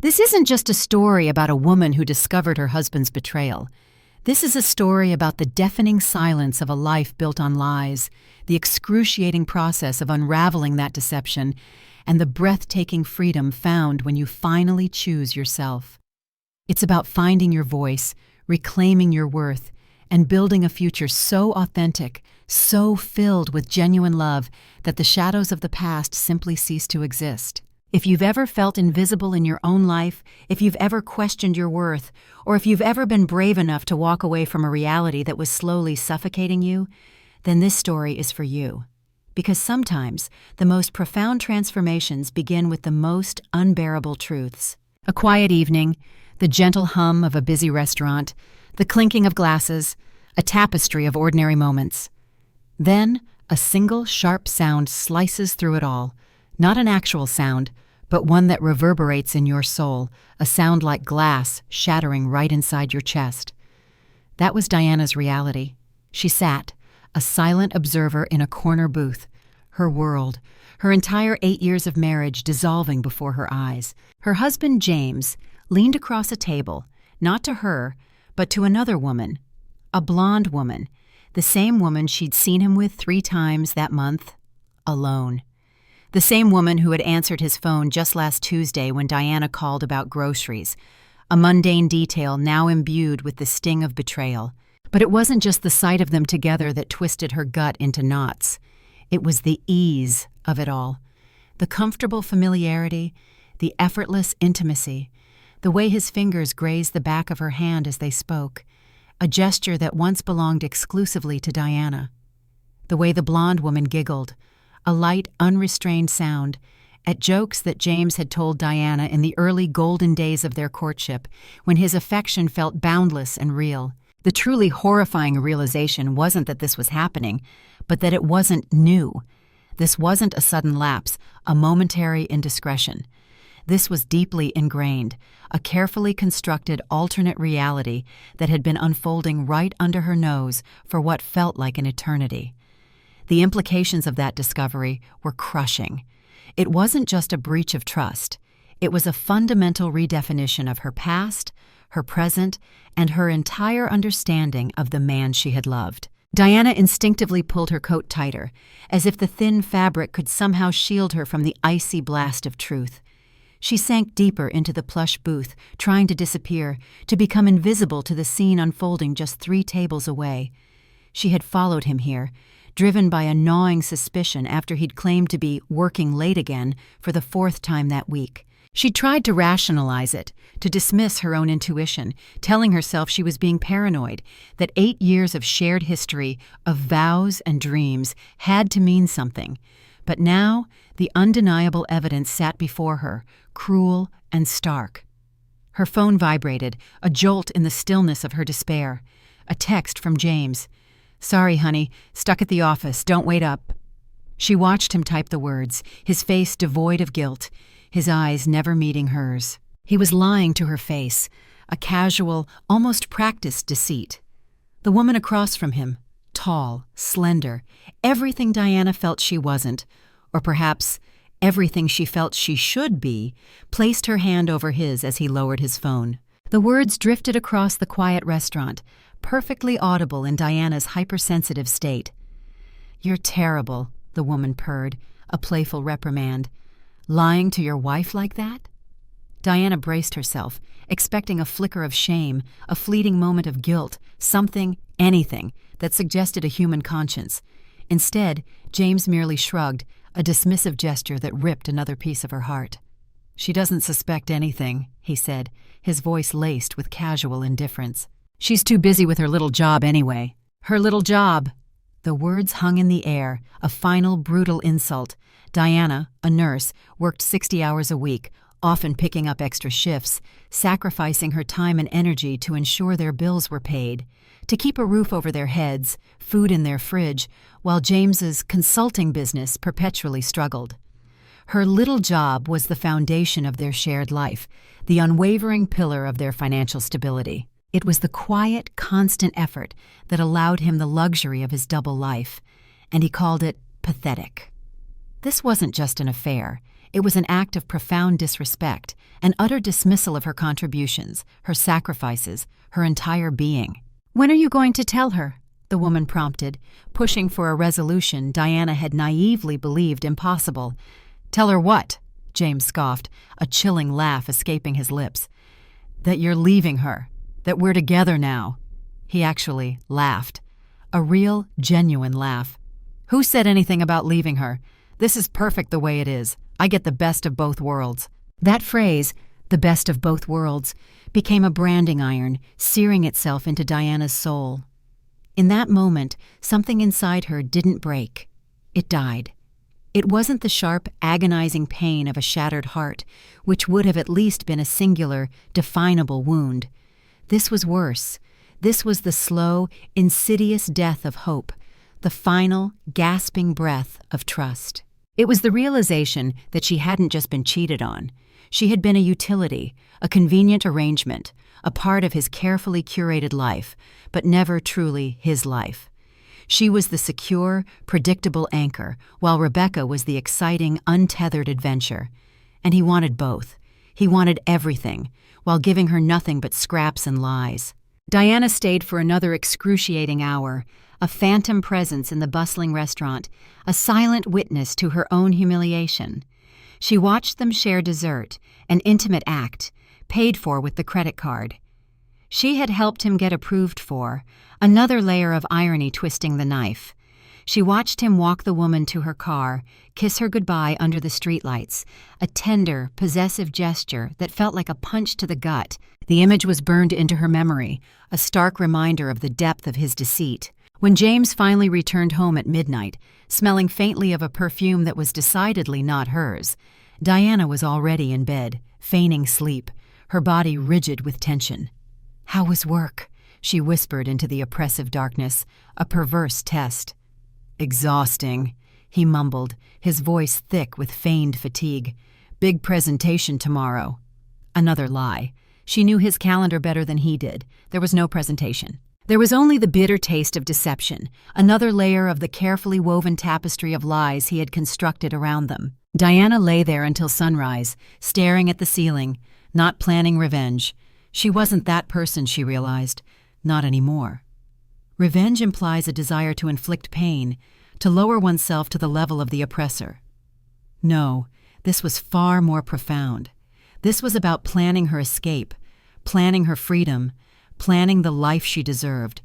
This isn't just a story about a woman who discovered her husband's betrayal. This is a story about the deafening silence of a life built on lies, the excruciating process of unraveling that deception, and the breathtaking freedom found when you finally choose yourself. It's about finding your voice, reclaiming your worth, and building a future so authentic, so filled with genuine love that the shadows of the past simply cease to exist. If you've ever felt invisible in your own life, if you've ever questioned your worth, or if you've ever been brave enough to walk away from a reality that was slowly suffocating you, then this story is for you. Because sometimes the most profound transformations begin with the most unbearable truths. A quiet evening, the gentle hum of a busy restaurant, the clinking of glasses, a tapestry of ordinary moments. Then, a single sharp sound slices through it all. Not an actual sound, but one that reverberates in your soul, a sound like glass shattering right inside your chest. That was Diana's reality. She sat, a silent observer in a corner booth, her world, her entire 8 years of marriage dissolving before her eyes. Her husband, James, leaned across a table, not to her, but to another woman, a blonde woman, the same woman she'd seen him with 3 times that month, alone. The same woman who had answered his phone just last Tuesday when Diana called about groceries, a mundane detail now imbued with the sting of betrayal. But it wasn't just the sight of them together that twisted her gut into knots. It was the ease of it all, the comfortable familiarity, the effortless intimacy, the way his fingers grazed the back of her hand as they spoke, a gesture that once belonged exclusively to Diana. The way the blonde woman giggled, a light, unrestrained sound, at jokes that James had told Diana in the early golden days of their courtship, when his affection felt boundless and real. The truly horrifying realization wasn't that this was happening, but that it wasn't new. This wasn't a sudden lapse, a momentary indiscretion. This was deeply ingrained, a carefully constructed alternate reality that had been unfolding right under her nose for what felt like an eternity. The implications of that discovery were crushing. It wasn't just a breach of trust. It was a fundamental redefinition of her past, her present, and her entire understanding of the man she had loved. Diana instinctively pulled her coat tighter, as if the thin fabric could somehow shield her from the icy blast of truth. She sank deeper into the plush booth, trying to disappear, to become invisible to the scene unfolding just 3 tables away. She had followed him here, driven by a gnawing suspicion after he'd claimed to be working late again for the 4th time that week. She tried to rationalize it, to dismiss her own intuition, telling herself she was being paranoid, that 8 years of shared history, of vows and dreams, had to mean something. But now, the undeniable evidence sat before her, cruel and stark. Her phone vibrated, a jolt in the stillness of her despair. A text from James. "Sorry, honey, stuck at the office, don't wait up." She watched him type the words, his face devoid of guilt, his eyes never meeting hers. He was lying to her face, a casual, almost practiced deceit. The woman across from him, tall, slender, everything Diana felt she wasn't, or perhaps everything she felt she should be, placed her hand over his as he lowered his phone. The words drifted across the quiet restaurant, perfectly audible in Diana's hypersensitive state. "You're terrible," the woman purred, a playful reprimand. "Lying to your wife like that?" Diana braced herself, expecting a flicker of shame, a fleeting moment of guilt, something, anything, that suggested a human conscience. Instead, James merely shrugged, a dismissive gesture that ripped another piece of her heart. "She doesn't suspect anything," he said, his voice laced with casual indifference. "She's too busy with her little job anyway." "Her little job!" The words hung in the air, a final brutal insult. Diana, a nurse, worked 60 hours a week, often picking up extra shifts, sacrificing her time and energy to ensure their bills were paid, to keep a roof over their heads, food in their fridge, while James's consulting business perpetually struggled. Her little job was the foundation of their shared life, the unwavering pillar of their financial stability. It was the quiet, constant effort that allowed him the luxury of his double life, and he called it pathetic. This wasn't just an affair. It was an act of profound disrespect, an utter dismissal of her contributions, her sacrifices, her entire being. "When are you going to tell her?" the woman prompted, pushing for a resolution Diana had naively believed impossible. "Tell her what?" James scoffed, a chilling laugh escaping his lips. "That you're leaving her, that we're together now." He actually laughed. A real, genuine laugh. "Who said anything about leaving her? This is perfect the way it is. I get the best of both worlds." That phrase, "the best of both worlds," became a branding iron, searing itself into Diana's soul. In that moment, something inside her didn't break. It died. It wasn't the sharp, agonizing pain of a shattered heart, which would have at least been a singular, definable wound. This was worse. This was the slow, insidious death of hope, the final, gasping breath of trust. It was the realization that she hadn't just been cheated on. She had been a utility, a convenient arrangement, a part of his carefully curated life, but never truly his life. She was the secure, predictable anchor, while Rebecca was the exciting, untethered adventure. And he wanted both. He wanted everything, while giving her nothing but scraps and lies. Diana stayed for another excruciating hour, a phantom presence in the bustling restaurant, a silent witness to her own humiliation. She watched them share dessert, an intimate act, paid for with the credit card. She had helped him get approved for, another layer of irony twisting the knife. She watched him walk the woman to her car, kiss her goodbye under the streetlights, a tender, possessive gesture that felt like a punch to the gut. The image was burned into her memory, a stark reminder of the depth of his deceit. When James finally returned home at midnight, smelling faintly of a perfume that was decidedly not hers, Diana was already in bed, feigning sleep, her body rigid with tension. "How was work?" she whispered into the oppressive darkness, a perverse test. "Exhausting," he mumbled, his voice thick with feigned fatigue. "Big presentation tomorrow." Another lie. She knew his calendar better than he did. There was no presentation. There was only the bitter taste of deception, another layer of the carefully woven tapestry of lies he had constructed around them. Diana lay there until sunrise, staring at the ceiling, not planning revenge. She wasn't that person, she realized. Not anymore. Revenge implies a desire to inflict pain, to lower oneself to the level of the oppressor. No, this was far more profound. This was about planning her escape, planning her freedom, planning the life she deserved.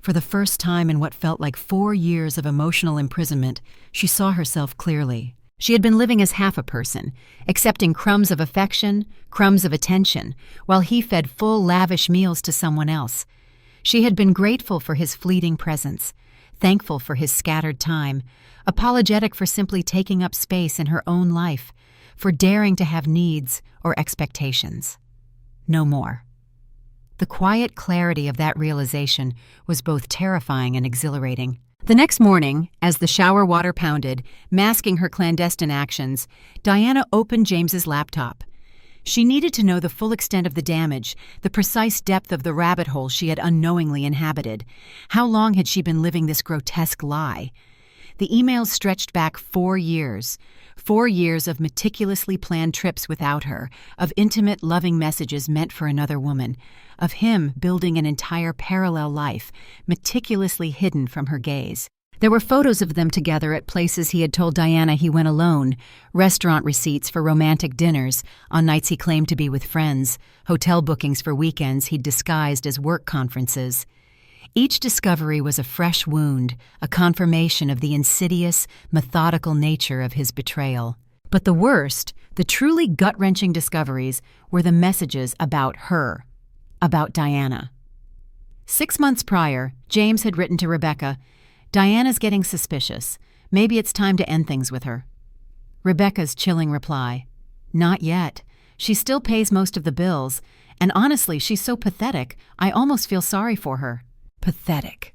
For the first time in what felt like 4 years of emotional imprisonment, she saw herself clearly. She had been living as half a person, accepting crumbs of affection, crumbs of attention, while he fed full, lavish meals to someone else. She had been grateful for his fleeting presence, thankful for his scattered time, apologetic for simply taking up space in her own life, for daring to have needs or expectations. No more. The quiet clarity of that realization was both terrifying and exhilarating. The next morning, as the shower water pounded, masking her clandestine actions, Diana opened James's laptop. She needed to know the full extent of the damage, the precise depth of the rabbit hole she had unknowingly inhabited. How long had she been living this grotesque lie? The emails stretched back 4 years. 4 years of meticulously planned trips without her, of intimate, loving messages meant for another woman, of him building an entire parallel life, meticulously hidden from her gaze. There were photos of them together at places he had told Diana he went alone, restaurant receipts for romantic dinners on nights he claimed to be with friends, hotel bookings for weekends he'd disguised as work conferences. Each discovery was a fresh wound, a confirmation of the insidious, methodical nature of his betrayal. But the worst, the truly gut-wrenching discoveries, were the messages about her, about Diana. 6 months prior, James had written to Rebecca, "Diana's getting suspicious. Maybe it's time to end things with her." Rebecca's chilling reply, "Not yet. She still pays most of the bills, and honestly, she's so pathetic, I almost feel sorry for her." Pathetic.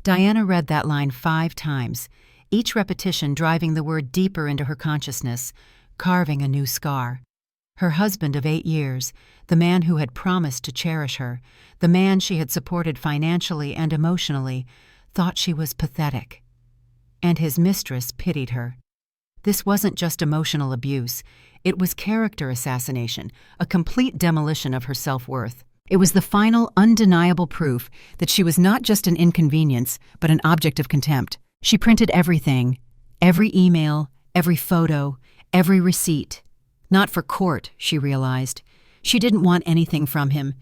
Diana read that line 5 times, each repetition driving the word deeper into her consciousness, carving a new scar. Her husband of 8 years, the man who had promised to cherish her, the man she had supported financially and emotionally, thought she was pathetic. And his mistress pitied her. This wasn't just emotional abuse. It was character assassination, a complete demolition of her self-worth. It was the final, undeniable proof that she was not just an inconvenience, but an object of contempt. She printed everything, every email, every photo, every receipt. Not for court, she realized. She didn't want anything from him.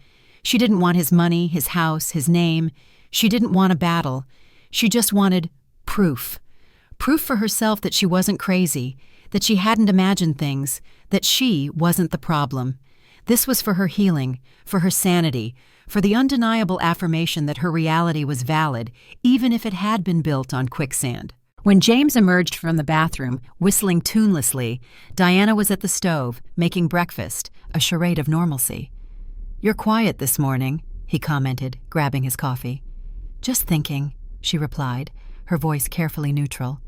She didn't want his money, his house, his name. She didn't want a battle. She just wanted proof. Proof for herself that she wasn't crazy, that she hadn't imagined things, that she wasn't the problem. This was for her healing, for her sanity, for the undeniable affirmation that her reality was valid, even if it had been built on quicksand. When James emerged from the bathroom, whistling tunelessly, Diana was at the stove, making breakfast, a charade of normalcy. "You're quiet this morning," he commented, grabbing his coffee. "Just thinking," she replied, her voice carefully neutral.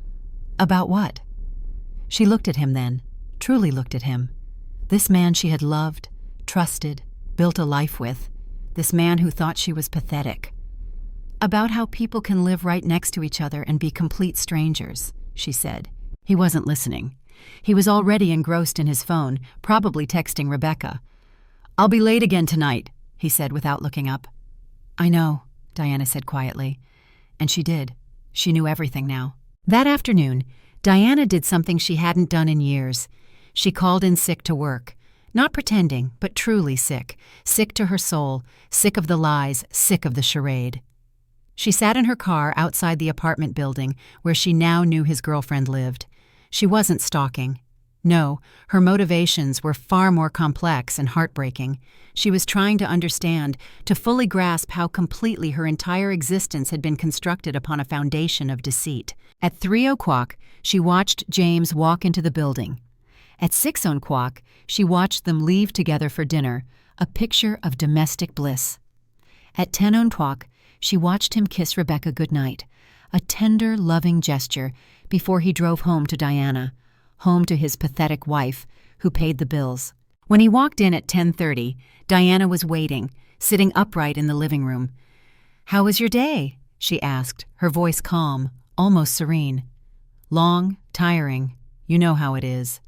"About what?" She looked at him then, truly looked at him. This man she had loved, trusted, built a life with. This man who thought she was pathetic. "About how people can live right next to each other and be complete strangers," she said. He wasn't listening. He was already engrossed in his phone, probably texting Rebecca. "I'll be late again tonight," he said without looking up. "I know," Diana said quietly. And she did. She knew everything now. That afternoon, Diana did something she hadn't done in years. She called in sick to work. Not pretending, but truly sick. Sick to her soul, sick of the lies, sick of the charade. She sat in her car outside the apartment building where she now knew his girlfriend lived. She wasn't stalking. No, her motivations were far more complex and heartbreaking. She was trying to understand, to fully grasp how completely her entire existence had been constructed upon a foundation of deceit. At 3:00, she watched James walk into the building. At 6:00, she watched them leave together for dinner, a picture of domestic bliss. At 10:00, she watched him kiss Rebecca goodnight, a tender, loving gesture before he drove home to Diana, home to his pathetic wife, who paid the bills. When he walked in at 10:30, Diana was waiting, sitting upright in the living room. "How was your day?" she asked, her voice calm, almost serene. "Long, tiring. You know how it is."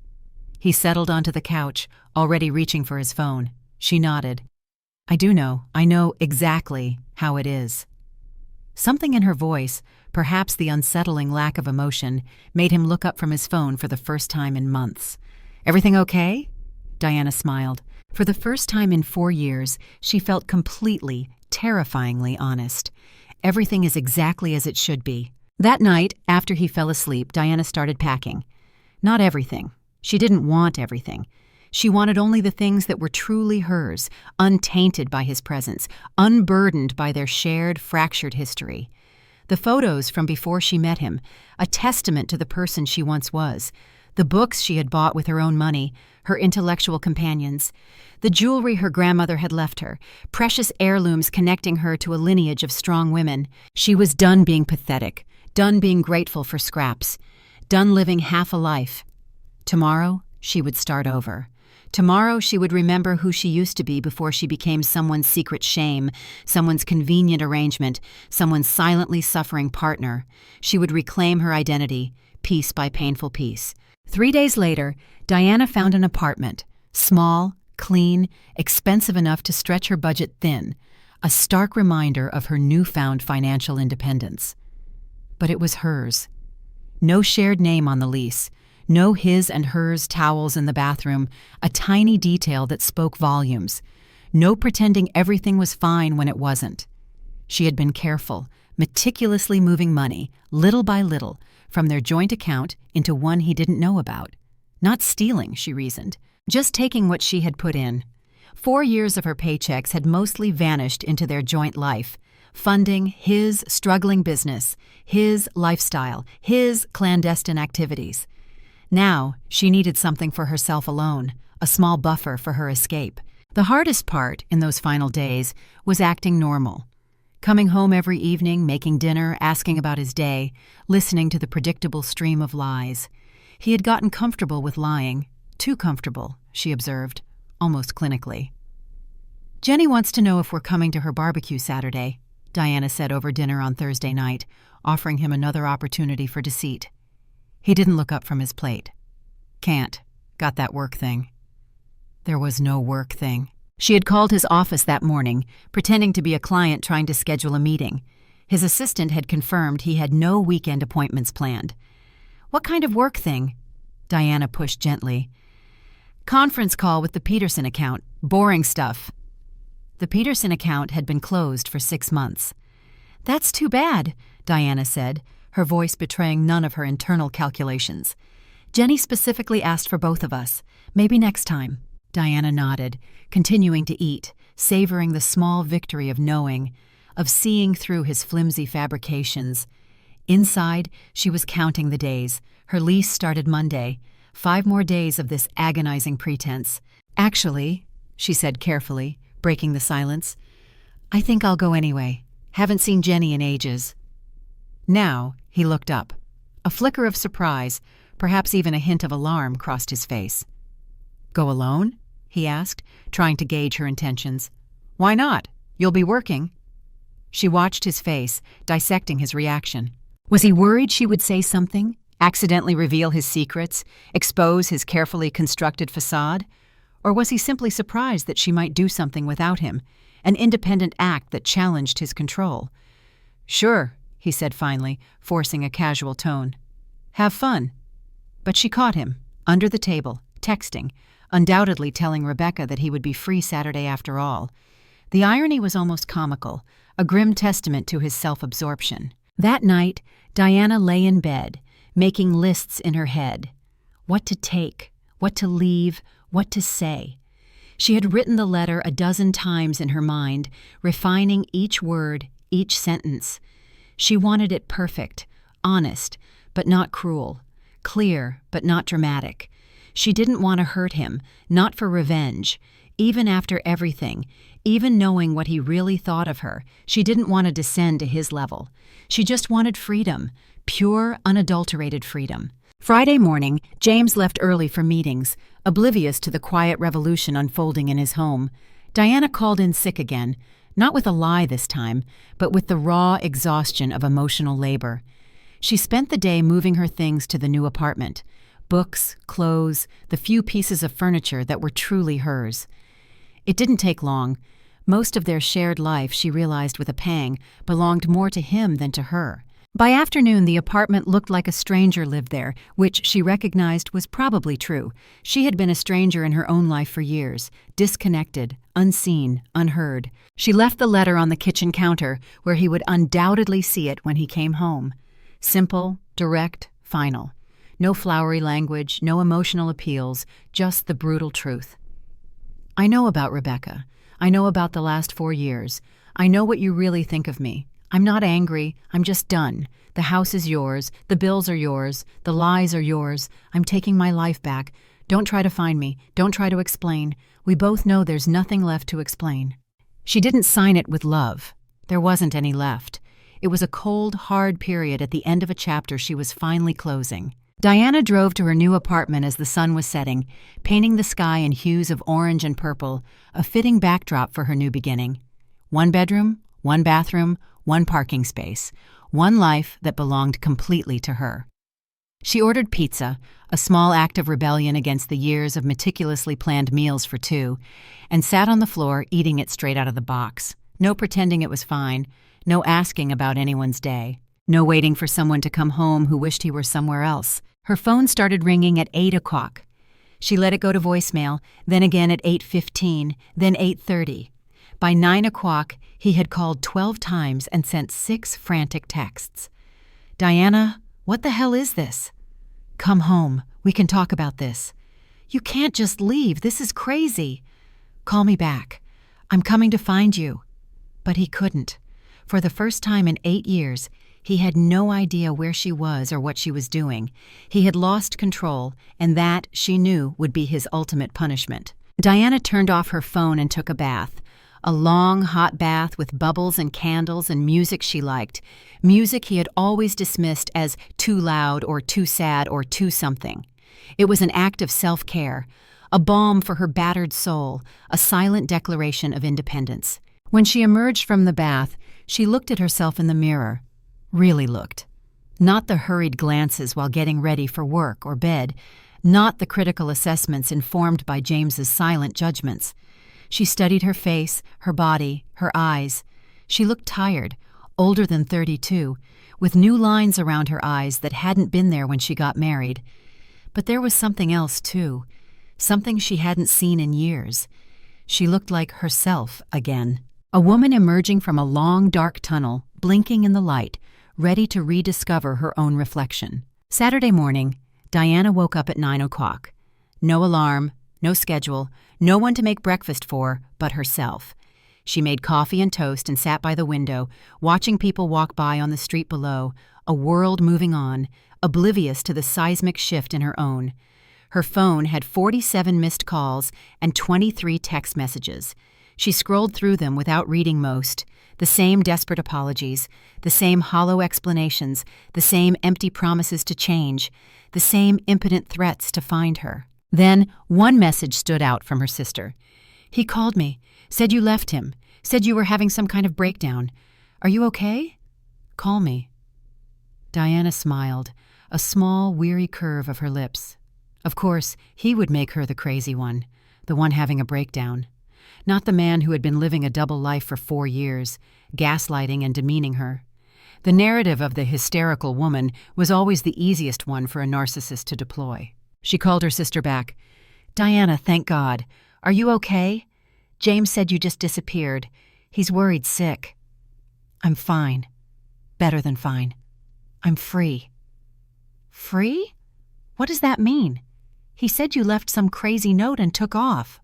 He settled onto the couch, already reaching for his phone. She nodded. "I do know. I know exactly how it is." Something in her voice, perhaps the unsettling lack of emotion, made him look up from his phone for the first time in months. "Everything okay?" Diana smiled. For the first time in 4 years, she felt completely, terrifyingly honest. Everything is exactly as it should be. That night, after he fell asleep, Diana started packing. Not everything. She didn't want everything. She wanted only the things that were truly hers, untainted by his presence, unburdened by their shared, fractured history. The photos from before she met him, a testament to the person she once was. The books she had bought with her own money, her intellectual companions. The jewelry her grandmother had left her, precious heirlooms connecting her to a lineage of strong women. She was done being pathetic, done being grateful for scraps, done living half a life. Tomorrow, she would start over. Tomorrow she would remember who she used to be before she became someone's secret shame, someone's convenient arrangement, someone's silently suffering partner. She would reclaim her identity, piece by painful piece. 3 days later, Diana found an apartment, small, clean, expensive enough to stretch her budget thin, a stark reminder of her newfound financial independence. But it was hers. No shared name on the lease. No his and hers towels in the bathroom, a tiny detail that spoke volumes. No pretending everything was fine when it wasn't. She had been careful, meticulously moving money, little by little, from their joint account into one he didn't know about. Not stealing, she reasoned, just taking what she had put in. 4 years of her paychecks had mostly vanished into their joint life, funding his struggling business, his lifestyle, his clandestine activities. Now, she needed something for herself alone, a small buffer for her escape. The hardest part in those final days was acting normal. Coming home every evening, making dinner, asking about his day, listening to the predictable stream of lies. He had gotten comfortable with lying. Too comfortable, she observed, almost clinically. "Jenny wants to know if we're coming to her barbecue Saturday," Diana said over dinner on Thursday night, offering him another opportunity for deceit. He didn't look up from his plate. Can't. Got that work thing. There was no work thing. She had called his office that morning, pretending to be a client trying to schedule a meeting. His assistant had confirmed he had no weekend appointments planned. What kind of work thing? Diana pushed gently. Conference call with the Peterson account. Boring stuff. The Peterson account had been closed for 6 months. That's too bad, Diana said, her voice betraying none of her internal calculations. Jenny specifically asked for both of us. Maybe next time. Diana nodded, continuing to eat, savoring the small victory of knowing, of seeing through his flimsy fabrications. Inside, she was counting the days. Her lease started Monday. 5 more days of this agonizing pretense. Actually, she said carefully, breaking the silence, I think I'll go anyway. Haven't seen Jenny in ages. Now, he looked up. A flicker of surprise, perhaps even a hint of alarm, crossed his face. Go alone? He asked, trying to gauge her intentions. Why not? You'll be working. She watched his face, dissecting his reaction. Was he worried she would say something, accidentally reveal his secrets, expose his carefully constructed facade? Or was he simply surprised that she might do something without him, an independent act that challenged his control? Sure, he said finally, forcing a casual tone. Have fun. But she caught him, under the table, texting, undoubtedly telling Rebecca that he would be free Saturday after all. The irony was almost comical, a grim testament to his self-absorption. That night, Diana lay in bed, making lists in her head. What to take, what to leave, what to say. She had written the letter a dozen times in her mind, refining each word, each sentence. She wanted it perfect, honest, but not cruel, clear, but not dramatic. She didn't want to hurt him, not for revenge. Even after everything, even knowing what he really thought of her, she didn't want to descend to his level. She just wanted freedom, pure, unadulterated freedom. Friday morning, James left early for meetings, oblivious to the quiet revolution unfolding in his home. Diana called in sick again, not with a lie this time, but with the raw exhaustion of emotional labor. She spent the day moving her things to the new apartment. Books, clothes, the few pieces of furniture that were truly hers. It didn't take long. Most of their shared life, she realized with a pang, belonged more to him than to her. By afternoon, the apartment looked like a stranger lived there, which she recognized was probably true. She had been a stranger in her own life for years, disconnected, unseen, unheard. She left the letter on the kitchen counter, where he would undoubtedly see it when he came home. Simple, direct, final. No flowery language, no emotional appeals, just the brutal truth. I know about Rebecca. I know about the last 4 years. I know what you really think of me. I'm not angry. I'm just done. The house is yours. The bills are yours. The lies are yours. I'm taking my life back. Don't try to find me. Don't try to explain. We both know there's nothing left to explain. She didn't sign it with love. There wasn't any left. It was a cold, hard period at the end of a chapter she was finally closing. Diana drove to her new apartment as the sun was setting, painting the sky in hues of orange and purple, a fitting backdrop for her new beginning. 1 bedroom, 1 bathroom, 1 parking space, one life that belonged completely to her. She ordered pizza, a small act of rebellion against the years of meticulously planned meals for 2, and sat on the floor eating it straight out of the box. No pretending it was fine, no asking about anyone's day, no waiting for someone to come home who wished he were somewhere else. Her phone started ringing at 8 o'clock. She let it go to voicemail, then again at 8:15, then 8:30. By 9 o'clock, he had called 12 times and sent 6 frantic texts. Diana, what the hell is this? Come home. We can talk about this. You can't just leave. This is crazy. Call me back. I'm coming to find you. But he couldn't. For the first time in 8 years, he had no idea where she was or what she was doing. He had lost control, and that, she knew, would be his ultimate punishment. Diana turned off her phone and took a bath. A long, hot bath with bubbles and candles and music she liked. Music he had always dismissed as too loud or too sad or too something. It was an act of self-care, a balm for her battered soul, a silent declaration of independence. When she emerged from the bath, she looked at herself in the mirror. Really looked. Not the hurried glances while getting ready for work or bed, not the critical assessments informed by James's silent judgments. She studied her face, her body, her eyes. She looked tired, older than 32, with new lines around her eyes that hadn't been there when she got married. But there was something else, too, something she hadn't seen in years. She looked like herself again. A woman emerging from a long, dark tunnel, blinking in the light, ready to rediscover her own reflection. Saturday morning, Diana woke up at 9 o'clock. No alarm, no schedule, no one to make breakfast for but herself. She made coffee and toast and sat by the window, watching people walk by on the street below, a world moving on, oblivious to the seismic shift in her own. Her phone had 47 missed calls and 23 text messages. She scrolled through them without reading most. The same desperate apologies, the same hollow explanations, the same empty promises to change, the same impotent threats to find her. Then one message stood out from her sister. "He called me, said you left him, said you were having some kind of breakdown. Are you okay? Call me." Diana smiled, a small, weary curve of her lips. Of course, he would make her the crazy one, the one having a breakdown. Not the man who had been living a double life for 4 years, gaslighting and demeaning her. The narrative of the hysterical woman was always the easiest one for a narcissist to deploy. She called her sister back. "Diana, thank God. Are you okay? James said you just disappeared. He's worried sick." "I'm fine. Better than fine. I'm free." "Free? What does that mean? He said you left some crazy note and took off."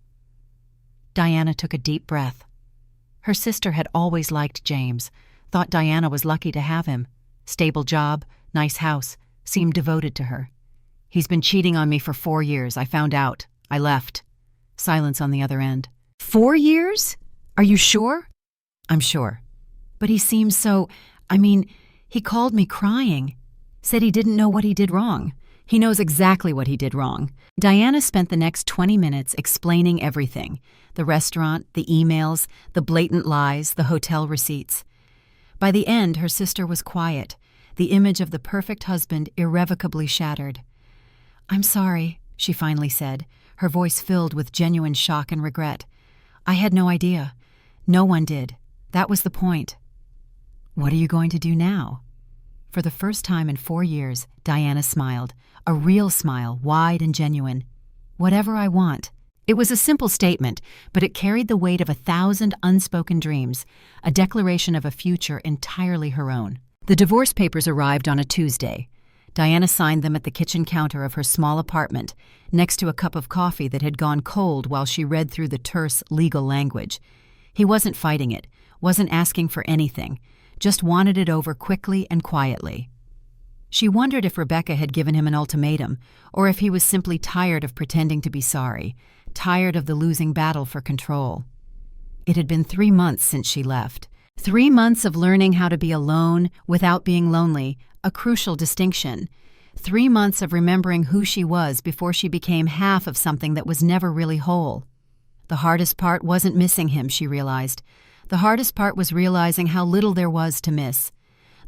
Diana took a deep breath. Her sister had always liked James, thought Diana was lucky to have him. Stable job, nice house, seemed devoted to her. "He's been cheating on me for 4 years. I found out. I left." Silence on the other end. 4 years? Are you sure?" "I'm sure. But he seems so... he called me crying. Said he didn't know what he did wrong. He knows exactly what he did wrong." Diana spent the next 20 minutes explaining everything. The restaurant, the emails, the blatant lies, the hotel receipts. By the end, her sister was quiet, the image of the perfect husband irrevocably shattered. "I'm sorry," she finally said, her voice filled with genuine shock and regret. "I had no idea. No one did. That was the point." "What are you going to do now?" For the first time in 4 years, Diana smiled, a real smile, wide and genuine. "Whatever I want." It was a simple statement, but it carried the weight of 1,000 unspoken dreams, a declaration of a future entirely her own. The divorce papers arrived on a Tuesday. Diana signed them at the kitchen counter of her small apartment, next to a cup of coffee that had gone cold while she read through the terse legal language. He wasn't fighting it, wasn't asking for anything, just wanted it over quickly and quietly. She wondered if Rebecca had given him an ultimatum, or if he was simply tired of pretending to be sorry, tired of the losing battle for control. It had been 3 months since she left. 3 months of learning how to be alone without being lonely, a crucial distinction. 3 months of remembering who she was before she became half of something that was never really whole. The hardest part wasn't missing him, she realized. The hardest part was realizing how little there was to miss.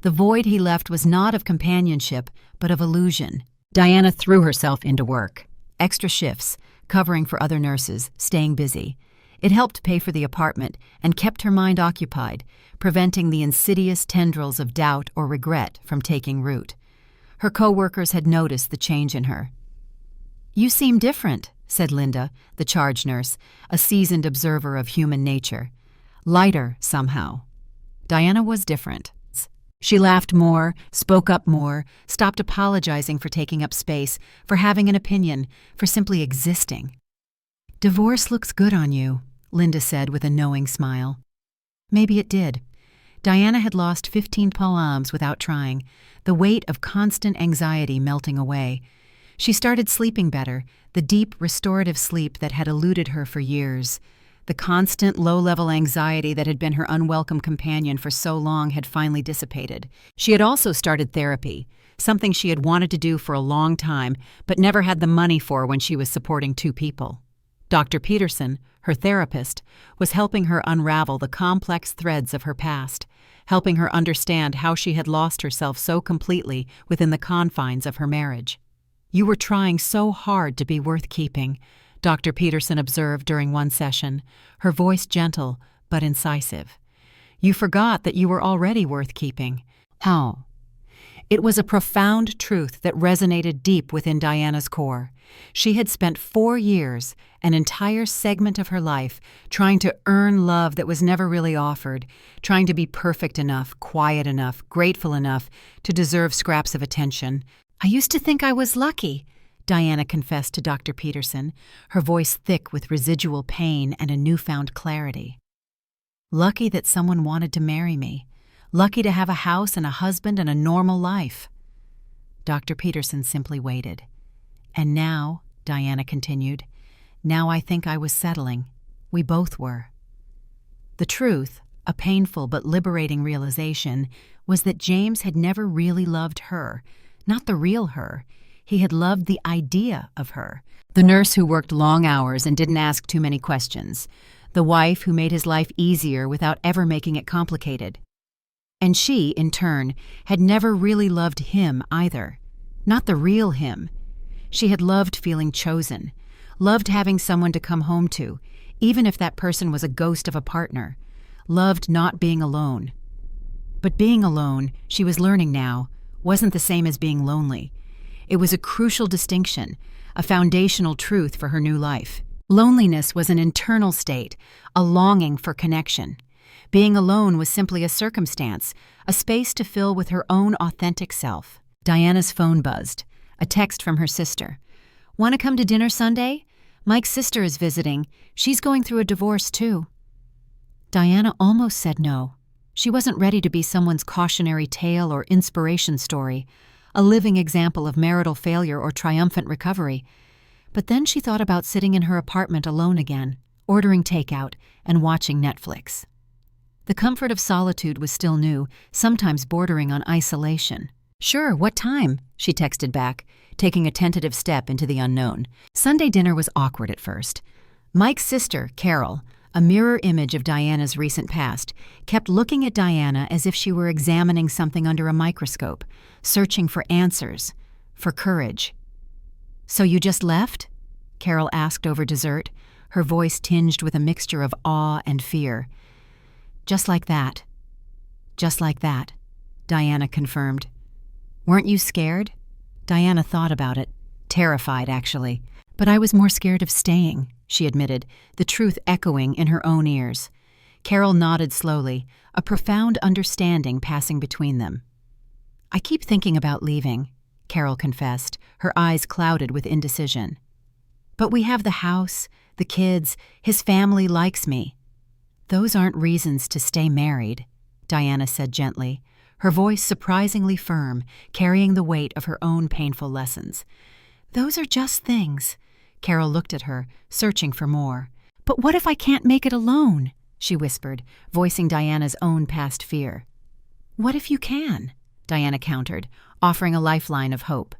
The void he left was not of companionship, but of illusion. Diana threw herself into work. Extra shifts, covering for other nurses, staying busy. It helped pay for the apartment and kept her mind occupied, preventing the insidious tendrils of doubt or regret from taking root. Her co-workers had noticed the change in her. "You seem different," said Linda, the charge nurse, a seasoned observer of human nature. Lighter, somehow. Diana was different. She laughed more, spoke up more, stopped apologizing for taking up space, for having an opinion, for simply existing. "Divorce looks good on you," Linda said with a knowing smile. Maybe it did. Diana had lost 15 pounds without trying, the weight of constant anxiety melting away. She started sleeping better, the deep, restorative sleep that had eluded her for years. The constant, low-level anxiety that had been her unwelcome companion for so long had finally dissipated. She had also started therapy, something she had wanted to do for a long time, but never had the money for when she was supporting 2 people. Dr. Peterson, her therapist, was helping her unravel the complex threads of her past, helping her understand how she had lost herself so completely within the confines of her marriage. "You were trying so hard to be worth keeping," Dr. Peterson observed during one session, her voice gentle but incisive. "You forgot that you were already worth keeping." How? It was a profound truth that resonated deep within Diana's core. She had spent 4 years, an entire segment of her life, trying to earn love that was never really offered, trying to be perfect enough, quiet enough, grateful enough to deserve scraps of attention. "I used to think I was lucky," Diana confessed to Dr. Peterson, her voice thick with residual pain and a newfound clarity. "Lucky that someone wanted to marry me. Lucky to have a house and a husband and a normal life." Dr. Peterson simply waited. "And now," Diana continued, "now I think I was settling. We both were." The truth, a painful but liberating realization, was that James had never really loved her, not the real her. He had loved the idea of her. The nurse who worked long hours and didn't ask too many questions. The wife who made his life easier without ever making it complicated. And she, in turn, had never really loved him either. Not the real him. She had loved feeling chosen, loved having someone to come home to, even if that person was a ghost of a partner, loved not being alone. But being alone, she was learning now, wasn't the same as being lonely. It was a crucial distinction, a foundational truth for her new life. Loneliness was an internal state, a longing for connection. Being alone was simply a circumstance, a space to fill with her own authentic self. Diana's phone buzzed, a text from her sister. "Want to come to dinner Sunday? Mike's sister is visiting. She's going through a divorce too." Diana almost said no. She wasn't ready to be someone's cautionary tale or inspiration story, a living example of marital failure or triumphant recovery. But then she thought about sitting in her apartment alone again, ordering takeout and watching Netflix. The comfort of solitude was still new, sometimes bordering on isolation. "Sure, what time?" she texted back, taking a tentative step into the unknown. Sunday dinner was awkward at first. Mike's sister, Carol, a mirror image of Diana's recent past, kept looking at Diana as if she were examining something under a microscope, searching for answers, for courage. "So you just left?" Carol asked over dessert, her voice tinged with a mixture of awe and fear. "Just like that. Just like that," Diana confirmed. "Weren't you scared?" Diana thought about it, terrified actually. "But I was more scared of staying," she admitted, the truth echoing in her own ears. Carol nodded slowly, a profound understanding passing between them. "I keep thinking about leaving," Carol confessed, her eyes clouded with indecision. "But we have the house, the kids, his family likes me." "Those aren't reasons to stay married," Diana said gently, her voice surprisingly firm, carrying the weight of her own painful lessons. "Those are just things." Carol looked at her, searching for more. "But what if I can't make it alone?" she whispered, voicing Diana's own past fear. "What if you can?" Diana countered, offering a lifeline of hope.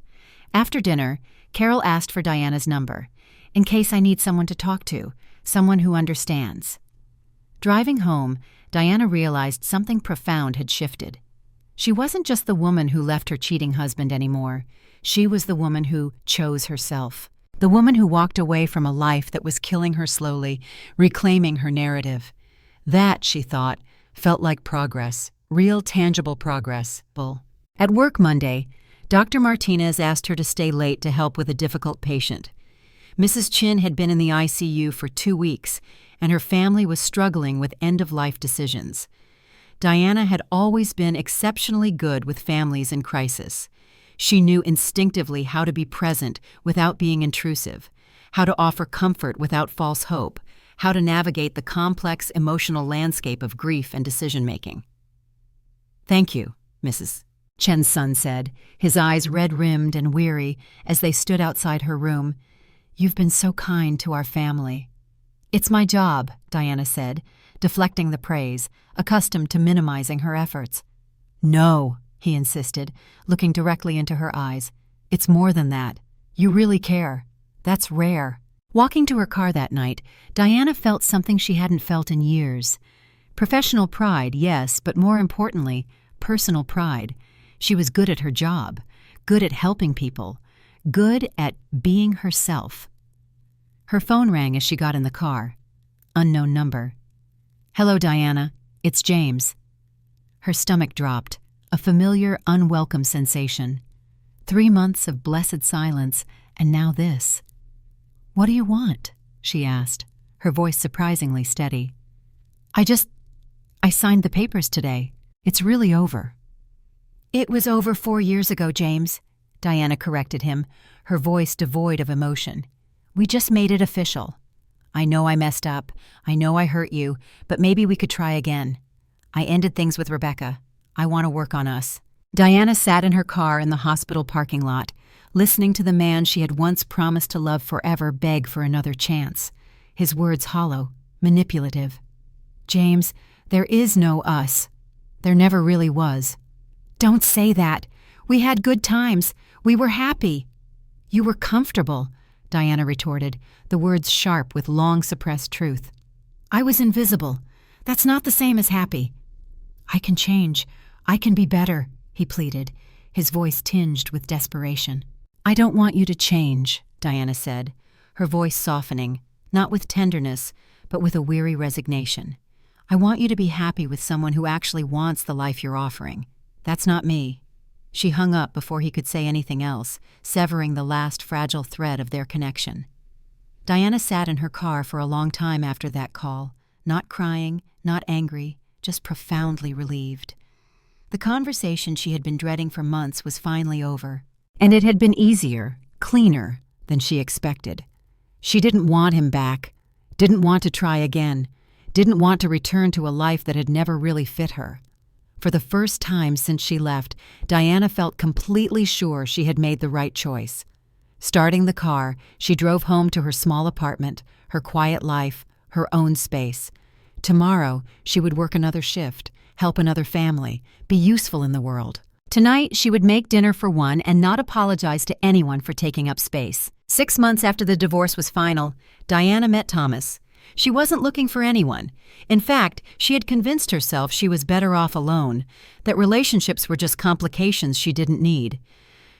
After dinner, Carol asked for Diana's number, in case I need someone to talk to, someone who understands. Driving home, Diana realized something profound had shifted. She wasn't just the woman who left her cheating husband anymore. She was the woman who chose herself. The woman who walked away from a life that was killing her slowly, reclaiming her narrative. That, she thought, felt like progress, real tangible progress. At work Monday, Dr. Martinez asked her to stay late to help with a difficult patient. Mrs. Chin had been in the ICU for 2 weeks, and her family was struggling with end-of-life decisions. Diana had always been exceptionally good with families in crisis. She knew instinctively how to be present without being intrusive, how to offer comfort without false hope, how to navigate the complex emotional landscape of grief and decision-making. "Thank you," Mrs. Chen's son said, his eyes red-rimmed and weary as they stood outside her room. "You've been so kind to our family." "It's my job," Diana said, deflecting the praise, accustomed to minimizing her efforts. "No," he insisted, looking directly into her eyes. "It's more than that. You really care. That's rare." Walking to her car that night, Diana felt something she hadn't felt in years. Professional pride, yes, but more importantly, personal pride. She was good at her job, good at helping people, good at being herself. Her phone rang as she got in the car. Unknown number. "Hello, Diana. It's James." Her stomach dropped, a familiar, unwelcome sensation. 3 months of blessed silence, and now this. "What do you want?" she asked, her voice surprisingly steady. I signed the papers today. It's really over." "It was over 4 years ago, James," Diana corrected him, her voice devoid of emotion. "We just made it official. I know I messed up. I know I hurt you, but maybe we could try again. I ended things with Rebecca. I want to work on us." Diana sat in her car in the hospital parking lot, listening to the man she had once promised to love forever beg for another chance. His words hollow, manipulative. "James, there is no us. There never really was." "Don't say that. We had good times. We were happy." "You were comfortable," Diana retorted, the words sharp with long-suppressed truth. "I was invisible. That's not the same as happy." "I can change. I can be better," he pleaded, his voice tinged with desperation. "I don't want you to change," Diana said, her voice softening, not with tenderness, but with a weary resignation. "I want you to be happy with someone who actually wants the life you're offering. That's not me." She hung up before he could say anything else, severing the last fragile thread of their connection. Diana sat in her car for a long time after that call, not crying, not angry, just profoundly relieved. The conversation she had been dreading for months was finally over, and it had been easier, cleaner, than she expected. She didn't want him back, didn't want to try again, didn't want to return to a life that had never really fit her. For the first time since she left, Diana felt completely sure she had made the right choice. Starting the car, she drove home to her small apartment, her quiet life, her own space. Tomorrow, she would work another shift, help another family, be useful in the world. Tonight, she would make dinner for one and not apologize to anyone for taking up space. 6 months after the divorce was final, Diana met Thomas. She wasn't looking for anyone. In fact, she had convinced herself she was better off alone, that relationships were just complications she didn't need.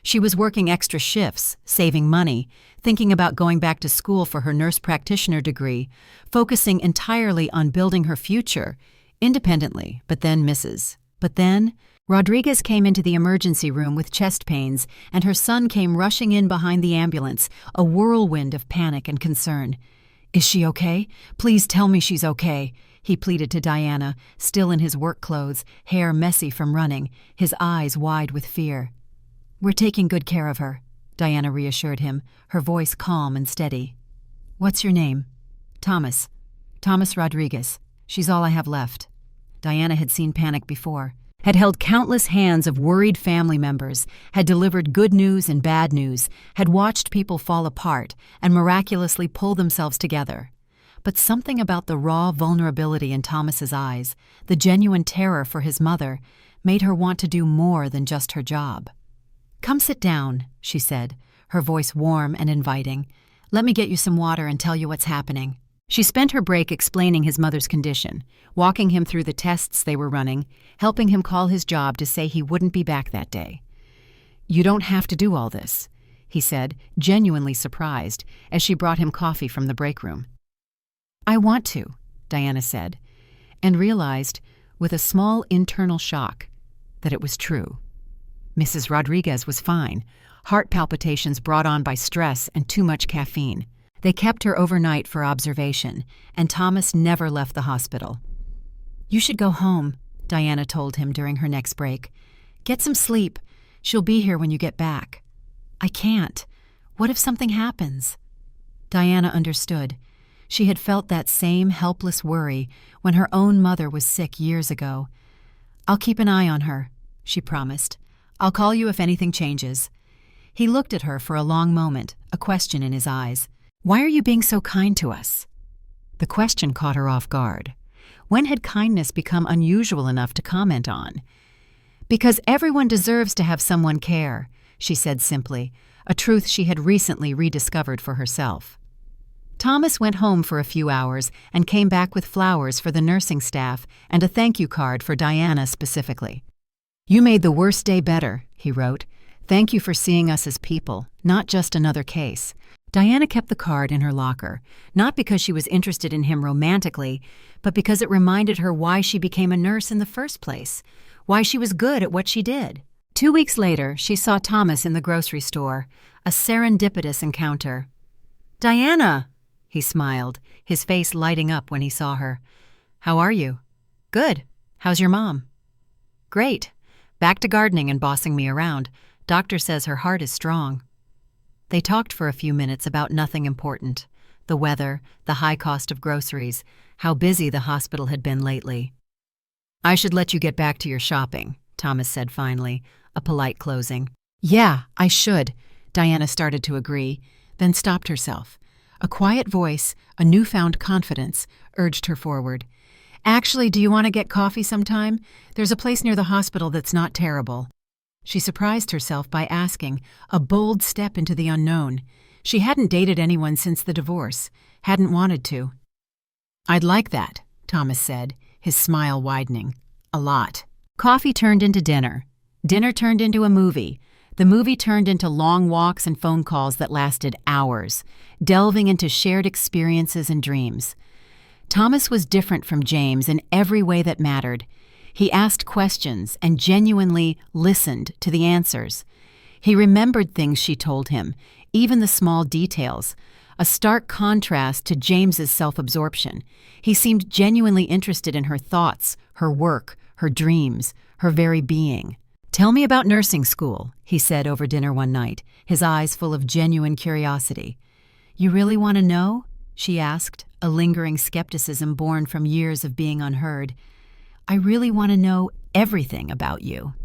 She was working extra shifts, saving money, thinking about going back to school for her nurse practitioner degree, focusing entirely on building her future, independently, but then Rodriguez came into the emergency room with chest pains, and her son came rushing in behind the ambulance, a whirlwind of panic and concern. "Is she okay? Please tell me she's okay," he pleaded to Diana, still in his work clothes, hair messy from running, his eyes wide with fear. "We're taking good care of her," Diana reassured him, her voice calm and steady. "What's your name?" "Thomas. Thomas Rodriguez. She's all I have left." Diana had seen panic before, had held countless hands of worried family members, had delivered good news and bad news, had watched people fall apart and miraculously pull themselves together. But something about the raw vulnerability in Thomas's eyes, the genuine terror for his mother, made her want to do more than just her job. "Come sit down," she said, her voice warm and inviting. "Let me get you some water and tell you what's happening." She spent her break explaining his mother's condition, walking him through the tests they were running, helping him call his job to say he wouldn't be back that day. "You don't have to do all this," he said, genuinely surprised, as she brought him coffee from the break room. "I want to," Diana said, and realized, with a small internal shock, that it was true. Mrs. Rodriguez was fine, heart palpitations brought on by stress and too much caffeine. They kept her overnight for observation, and Thomas never left the hospital. "You should go home," Diana told him during her next break. "Get some sleep. She'll be here when you get back." "I can't. What if something happens?" Diana understood. She had felt that same helpless worry when her own mother was sick years ago. "I'll keep an eye on her," she promised. "I'll call you if anything changes." He looked at her for a long moment, a question in his eyes. "Why are you being so kind to us?" The question caught her off guard. When had kindness become unusual enough to comment on? "Because everyone deserves to have someone care," she said simply, a truth she had recently rediscovered for herself. Thomas went home for a few hours and came back with flowers for the nursing staff and a thank you card for Diana specifically. "You made the worst day better," he wrote. "Thank you for seeing us as people, not just another case." Diana kept the card in her locker, not because she was interested in him romantically, but because it reminded her why she became a nurse in the first place, why she was good at what she did. 2 weeks later, she saw Thomas in the grocery store, a serendipitous encounter. "Diana!" He smiled, his face lighting up when he saw her. "How are you?" "Good. How's your mom?" "Great. Back to gardening and bossing me around. Doctor says her heart is strong." They talked for a few minutes about nothing important. The weather, the high cost of groceries, how busy the hospital had been lately. "I should let you get back to your shopping," Thomas said finally, a polite closing. "Yeah, I should," Diana started to agree, then stopped herself. A quiet voice, a newfound confidence, urged her forward. "Actually, do you want to get coffee sometime? There's a place near the hospital that's not terrible." She surprised herself by asking, a bold step into the unknown. She hadn't dated anyone since the divorce, hadn't wanted to. "I'd like that," Thomas said, his smile widening. "A lot." Coffee turned into dinner. Dinner turned into a movie. The movie turned into long walks and phone calls that lasted hours, delving into shared experiences and dreams. Thomas was different from James in every way that mattered. He asked questions and genuinely listened to the answers. He remembered things she told him, even the small details, a stark contrast to James's self-absorption. He seemed genuinely interested in her thoughts, her work, her dreams, her very being. "Tell me about nursing school," he said over dinner one night, his eyes full of genuine curiosity. "You really want to know?" she asked, a lingering skepticism born from years of being unheard. "I really want to know everything about you."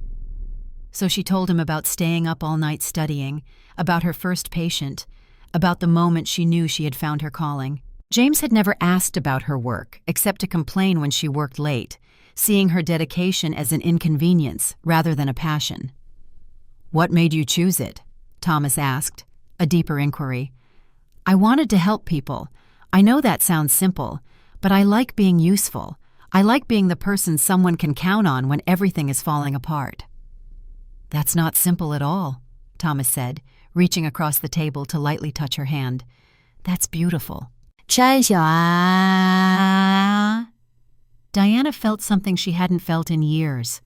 So she told him about staying up all night studying, about her first patient, about the moment she knew she had found her calling. James had never asked about her work, except to complain when she worked late, seeing her dedication as an inconvenience rather than a passion. "What made you choose it?" Thomas asked, a deeper inquiry. "I wanted to help people. I know that sounds simple, but I like being useful. I like being the person someone can count on when everything is falling apart." "That's not simple at all," Thomas said, reaching across the table to lightly touch her hand. "That's beautiful." Diana felt something she hadn't felt in years.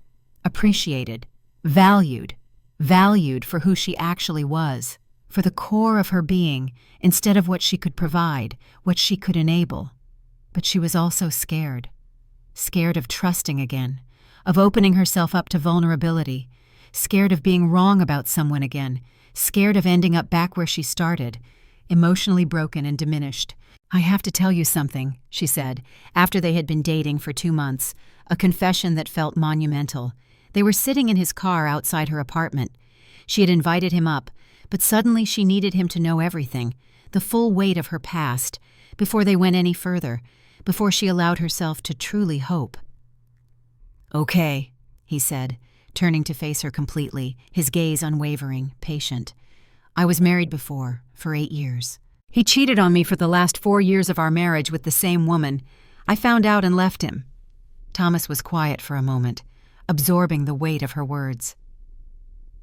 Appreciated, valued for who she actually was, for the core of her being, instead of what she could provide, what she could enable. But she was also scared. Scared of trusting again, of opening herself up to vulnerability, scared of being wrong about someone again, scared of ending up back where she started, emotionally broken and diminished. "I have to tell you something," she said, after they had been dating for 2 months, a confession that felt monumental. They were sitting in his car outside her apartment. She had invited him up, but suddenly she needed him to know everything, the full weight of her past, before they went any further, before she allowed herself to truly hope. "Okay," he said, turning to face her completely, his gaze unwavering, patient. "I was married before, for 8 years. He cheated on me for the last 4 years of our marriage with the same woman. I found out and left him." Thomas was quiet for a moment, absorbing the weight of her words.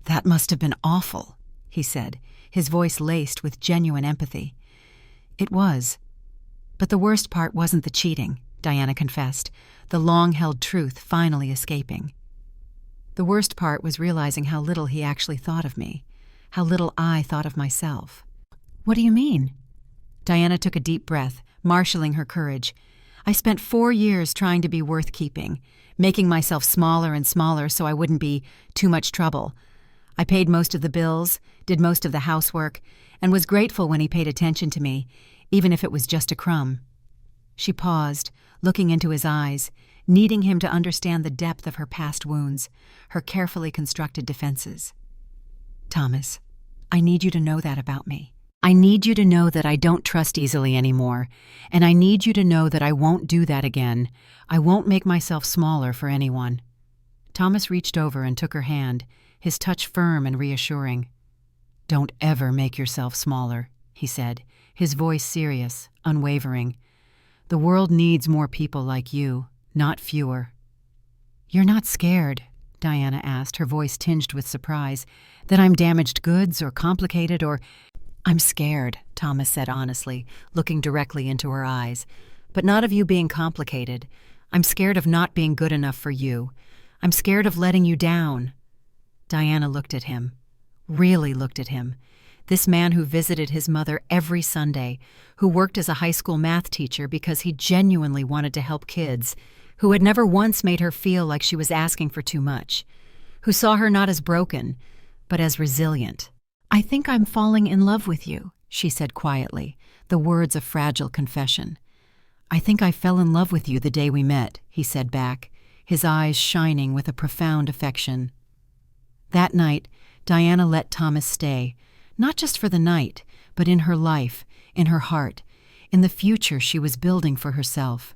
"That must have been awful," he said, his voice laced with genuine empathy. "It was. But the worst part wasn't the cheating," Diana confessed, the long-held truth finally escaping. "The worst part was realizing how little he actually thought of me, how little I thought of myself." "What do you mean?" Diana took a deep breath, marshaling her courage. "I spent 4 years trying to be worth keeping, making myself smaller and smaller so I wouldn't be too much trouble. I paid most of the bills, did most of the housework, and was grateful when he paid attention to me, even if it was just a crumb." She paused, looking into his eyes, needing him to understand the depth of her past wounds, her carefully constructed defenses. "Thomas, I need you to know that about me. I need you to know that I don't trust easily anymore, and I need you to know that I won't do that again. I won't make myself smaller for anyone." Thomas reached over and took her hand, his touch firm and reassuring. "Don't ever make yourself smaller," he said, his voice serious, unwavering. "The world needs more people like you, not fewer." "You're not scared?" Diana asked, her voice tinged with surprise. "That I'm damaged goods or complicated or—" "I'm scared," Thomas said honestly, looking directly into her eyes. "But not of you being complicated. I'm scared of not being good enough for you. I'm scared of letting you down." Diana looked at him. Really looked at him. This man who visited his mother every Sunday, who worked as a high school math teacher because he genuinely wanted to help kids, who had never once made her feel like she was asking for too much, who saw her not as broken, but as resilient. "I think I'm falling in love with you," she said quietly, the words a fragile confession. "I think I fell in love with you the day we met," he said back, his eyes shining with a profound affection. That night, Diana let Thomas stay, not just for the night, but in her life, in her heart, in the future she was building for herself.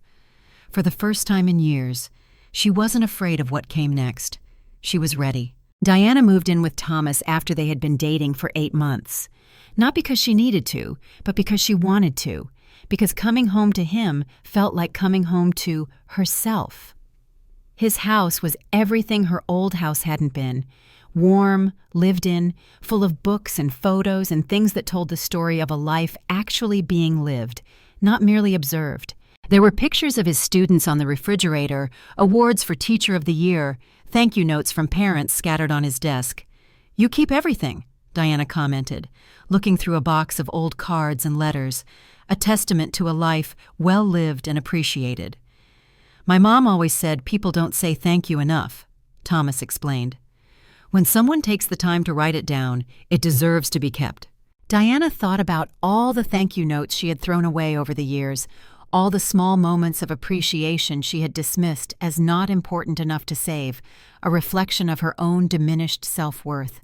For the first time in years, she wasn't afraid of what came next. She was ready. Diana moved in with Thomas after they had been dating for 8 months. Not because she needed to, but because she wanted to. Because coming home to him felt like coming home to herself. His house was everything her old house hadn't been. Warm, lived in, full of books and photos and things that told the story of a life actually being lived, not merely observed. There were pictures of his students on the refrigerator, awards for Teacher of the Year, thank you notes from parents scattered on his desk. "You keep everything," Diana commented, looking through a box of old cards and letters, a testament to a life well lived and appreciated. "My mom always said people don't say thank you enough," Thomas explained. "When someone takes the time to write it down, it deserves to be kept." Diana thought about all the thank you notes she had thrown away over the years, all the small moments of appreciation she had dismissed as not important enough to save, a reflection of her own diminished self-worth.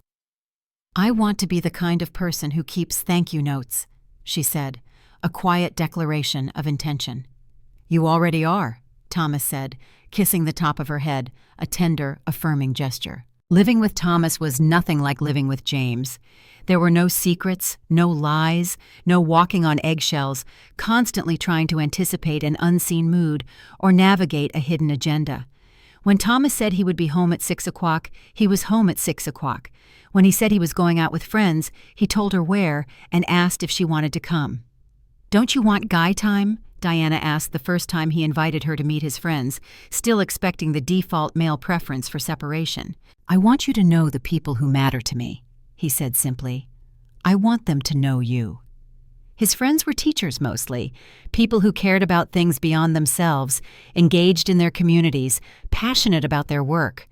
"I want to be the kind of person who keeps thank you notes," she said, a quiet declaration of intention. "You already are," Thomas said, kissing the top of her head, a tender, affirming gesture. Living with Thomas was nothing like living with James. There were no secrets, no lies, no walking on eggshells, constantly trying to anticipate an unseen mood or navigate a hidden agenda. When Thomas said he would be home at 6 o'clock, he was home at 6 o'clock. When he said he was going out with friends, he told her where and asked if she wanted to come. "Don't you want guy time?" Diana asked the first time he invited her to meet his friends, still expecting the default male preference for separation. "I want you to know the people who matter to me," he said simply. "I want them to know you." His friends were teachers mostly, people who cared about things beyond themselves, engaged in their communities, passionate about their work.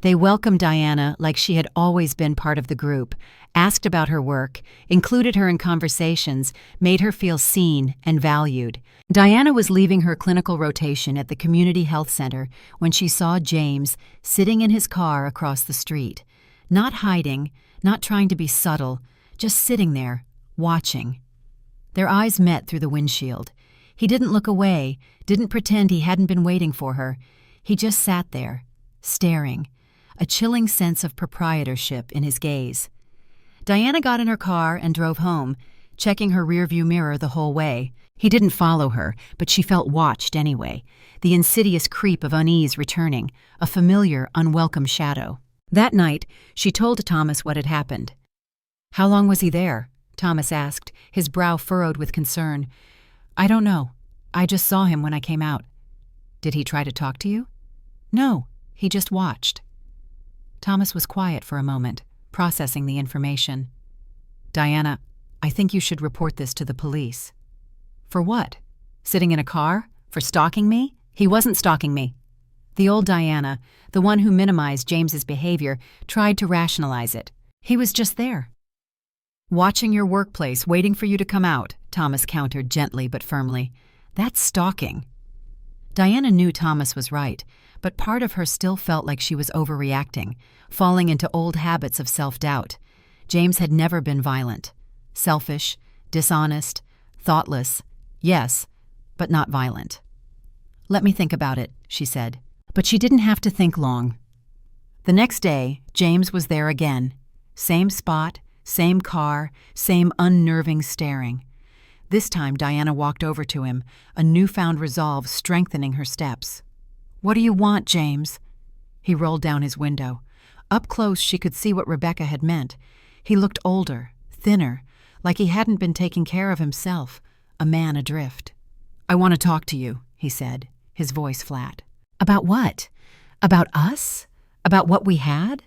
They welcomed Diana like she had always been part of the group, asked about her work, included her in conversations, made her feel seen and valued. Diana was leaving her clinical rotation at the community health center when she saw James sitting in his car across the street, not hiding, not trying to be subtle, just sitting there, watching. Their eyes met through the windshield. He didn't look away, didn't pretend he hadn't been waiting for her. He just sat there, staring, a chilling sense of proprietorship in his gaze. Diana got in her car and drove home, checking her rearview mirror the whole way. He didn't follow her, but she felt watched anyway, the insidious creep of unease returning, a familiar, unwelcome shadow. That night, she told Thomas what had happened. "How long was he there?" Thomas asked, his brow furrowed with concern. "I don't know. I just saw him when I came out." "Did he try to talk to you?" "No, he just watched." Thomas was quiet for a moment, processing the information. "Diana, I think you should report this to the police." "For what? Sitting in a car? For stalking me?" "He wasn't stalking me." The old Diana, the one who minimized James's behavior, tried to rationalize it. "He was just there." "Watching your workplace, waiting for you to come out," Thomas countered gently but firmly. "That's stalking." Diana knew Thomas was right, but part of her still felt like she was overreacting, falling into old habits of self-doubt. James had never been violent. Selfish, dishonest, thoughtless, yes, but not violent. "Let me think about it," she said. But she didn't have to think long. The next day, James was there again. Same spot, same car, same unnerving staring. This time Diana walked over to him, a newfound resolve strengthening her steps. "What do you want, James?" He rolled down his window. Up close she could see what Rebecca had meant. He looked older, thinner, like he hadn't been taking care of himself, a man adrift. "I want to talk to you," he said, his voice flat. "About what? About us? About what we had?"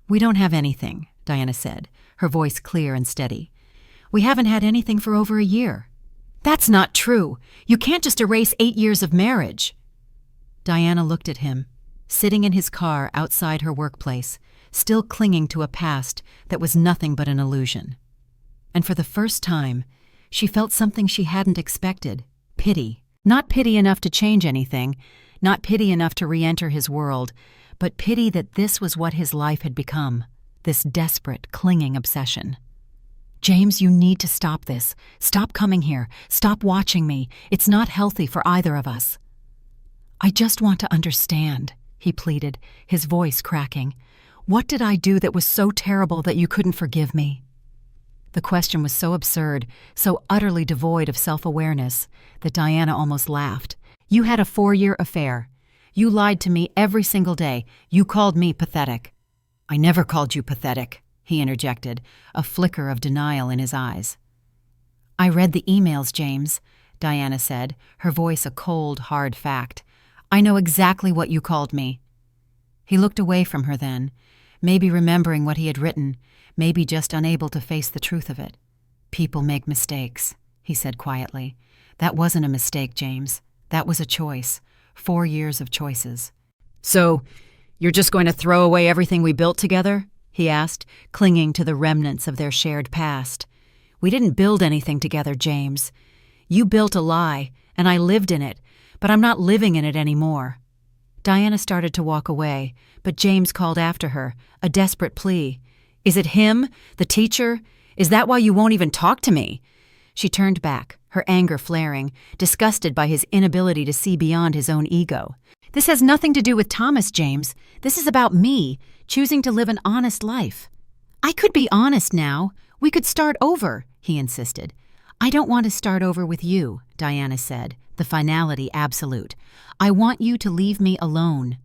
"We don't have anything," Diana said, her voice clear and steady. "We haven't had anything for over a year." "That's not true. You can't just erase 8 years of marriage." Diana looked at him, sitting in his car outside her workplace, still clinging to a past that was nothing but an illusion. And for the first time, she felt something she hadn't expected: pity. Not pity enough to change anything, not pity enough to re-enter his world, but pity that this was what his life had become, this desperate, clinging obsession. "James, you need to stop this. Stop coming here. Stop watching me. It's not healthy for either of us." "I just want to understand," he pleaded, his voice cracking. "What did I do that was so terrible that you couldn't forgive me?" The question was so absurd, so utterly devoid of self-awareness, that Diana almost laughed. "You had a 4-year affair. You lied to me every single day. You called me pathetic." "I never called you pathetic," he interjected, a flicker of denial in his eyes. "I read the emails, James," Diana said, her voice a cold, hard fact. "I know exactly what you called me." He looked away from her then, maybe remembering what he had written, maybe just unable to face the truth of it. "People make mistakes," he said quietly. "That wasn't a mistake, James. That was a choice. 4 years of choices." "So, you're just going to throw away everything we built together?" he asked, clinging to the remnants of their shared past. "We didn't build anything together, James. You built a lie, and I lived in it, but I'm not living in it anymore." Diana started to walk away, but James called after her, a desperate plea. "Is it him? The teacher? Is that why you won't even talk to me?" She turned back, her anger flaring, disgusted by his inability to see beyond his own ego. "This has nothing to do with Thomas, James. This is about me, choosing to live an honest life." "I could be honest now. We could start over," he insisted. "I don't want to start over with you," Diana said, the finality absolute. "I want you to leave me alone."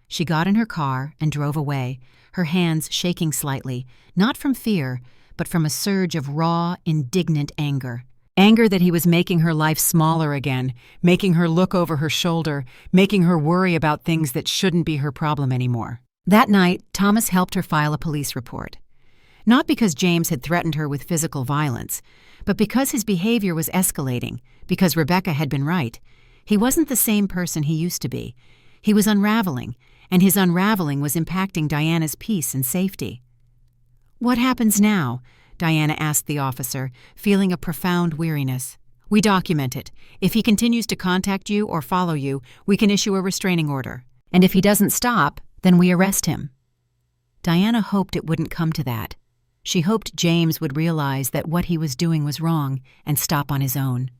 She got in her car and drove away, her hands shaking slightly, not from fear, but from a surge of raw, indignant anger. Anger that he was making her life smaller again, making her look over her shoulder, making her worry about things that shouldn't be her problem anymore. That night, Thomas helped her file a police report. Not because James had threatened her with physical violence, but because his behavior was escalating, because Rebecca had been right. He wasn't the same person he used to be. He was unraveling, and his unraveling was impacting Diana's peace and safety. "What happens now?" Diana asked the officer, feeling a profound weariness. "We document it. If he continues to contact you or follow you, we can issue a restraining order. And if he doesn't stop, then we arrest him." Diana hoped it wouldn't come to that. She hoped James would realize that what he was doing was wrong and stop on his own.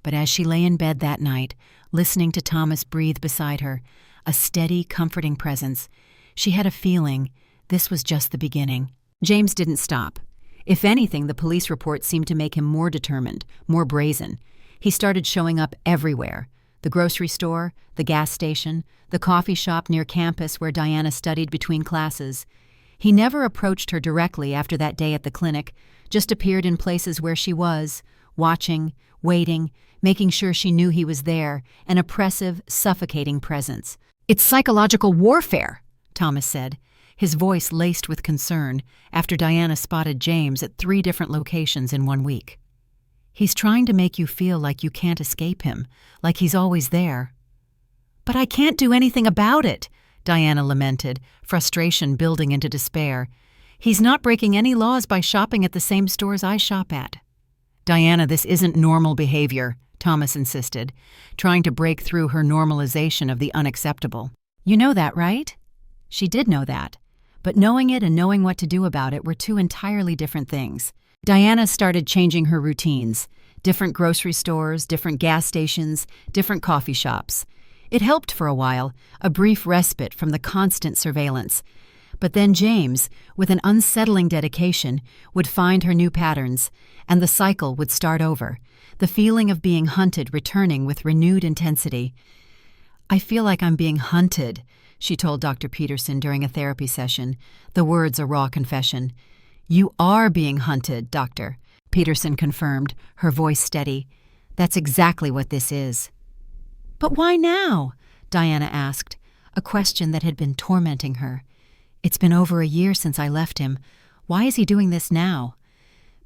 But as she lay in bed that night, listening to Thomas breathe beside her, a steady, comforting presence, she had a feeling this was just the beginning. James didn't stop. If anything, the police report seemed to make him more determined, more brazen. He started showing up everywhere: the grocery store, the gas station, the coffee shop near campus where Diana studied between classes. He never approached her directly after that day at the clinic, just appeared in places where she was, watching, waiting, making sure she knew he was there, an oppressive, suffocating presence. "It's psychological warfare," Thomas said, his voice laced with concern, after Diana spotted James at 3 different locations in 1 week. "He's trying to make you feel like you can't escape him, like he's always there." "But I can't do anything about it," Diana lamented, frustration building into despair. "He's not breaking any laws by shopping at the same stores I shop at." "Diana, this isn't normal behavior," Thomas insisted, trying to break through her normalization of the unacceptable. "You know that, right?" She did know that, but knowing it and knowing what to do about it were 2 entirely different things. Diana started changing her routines: different grocery stores, different gas stations, different coffee shops. It helped for a while, a brief respite from the constant surveillance. But then James, with an unsettling dedication, would find her new patterns, and the cycle would start over, the feeling of being hunted returning with renewed intensity. "I feel like I'm being hunted," she told Dr. Peterson during a therapy session, the words a raw confession. "You are being hunted, Doctor," Peterson confirmed, her voice steady. "That's exactly what this is." "But why now?" Diana asked, a question that had been tormenting her. "It's been over a year since I left him. Why is he doing this now?"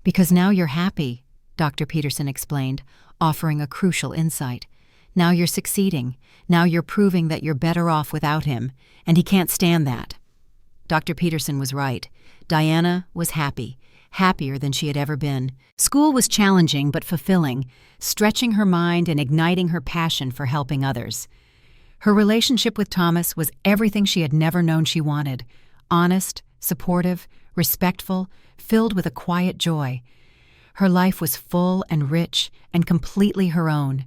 "Because now you're happy," Dr. Peterson explained, offering a crucial insight. "Now you're succeeding. Now you're proving that you're better off without him, and he can't stand that." Dr. Peterson was right. Diana was happy, happier than she had ever been. School was challenging but fulfilling, stretching her mind and igniting her passion for helping others. Her relationship with Thomas was everything she had never known she wanted: honest, supportive, respectful, filled with a quiet joy. Her life was full and rich and completely her own.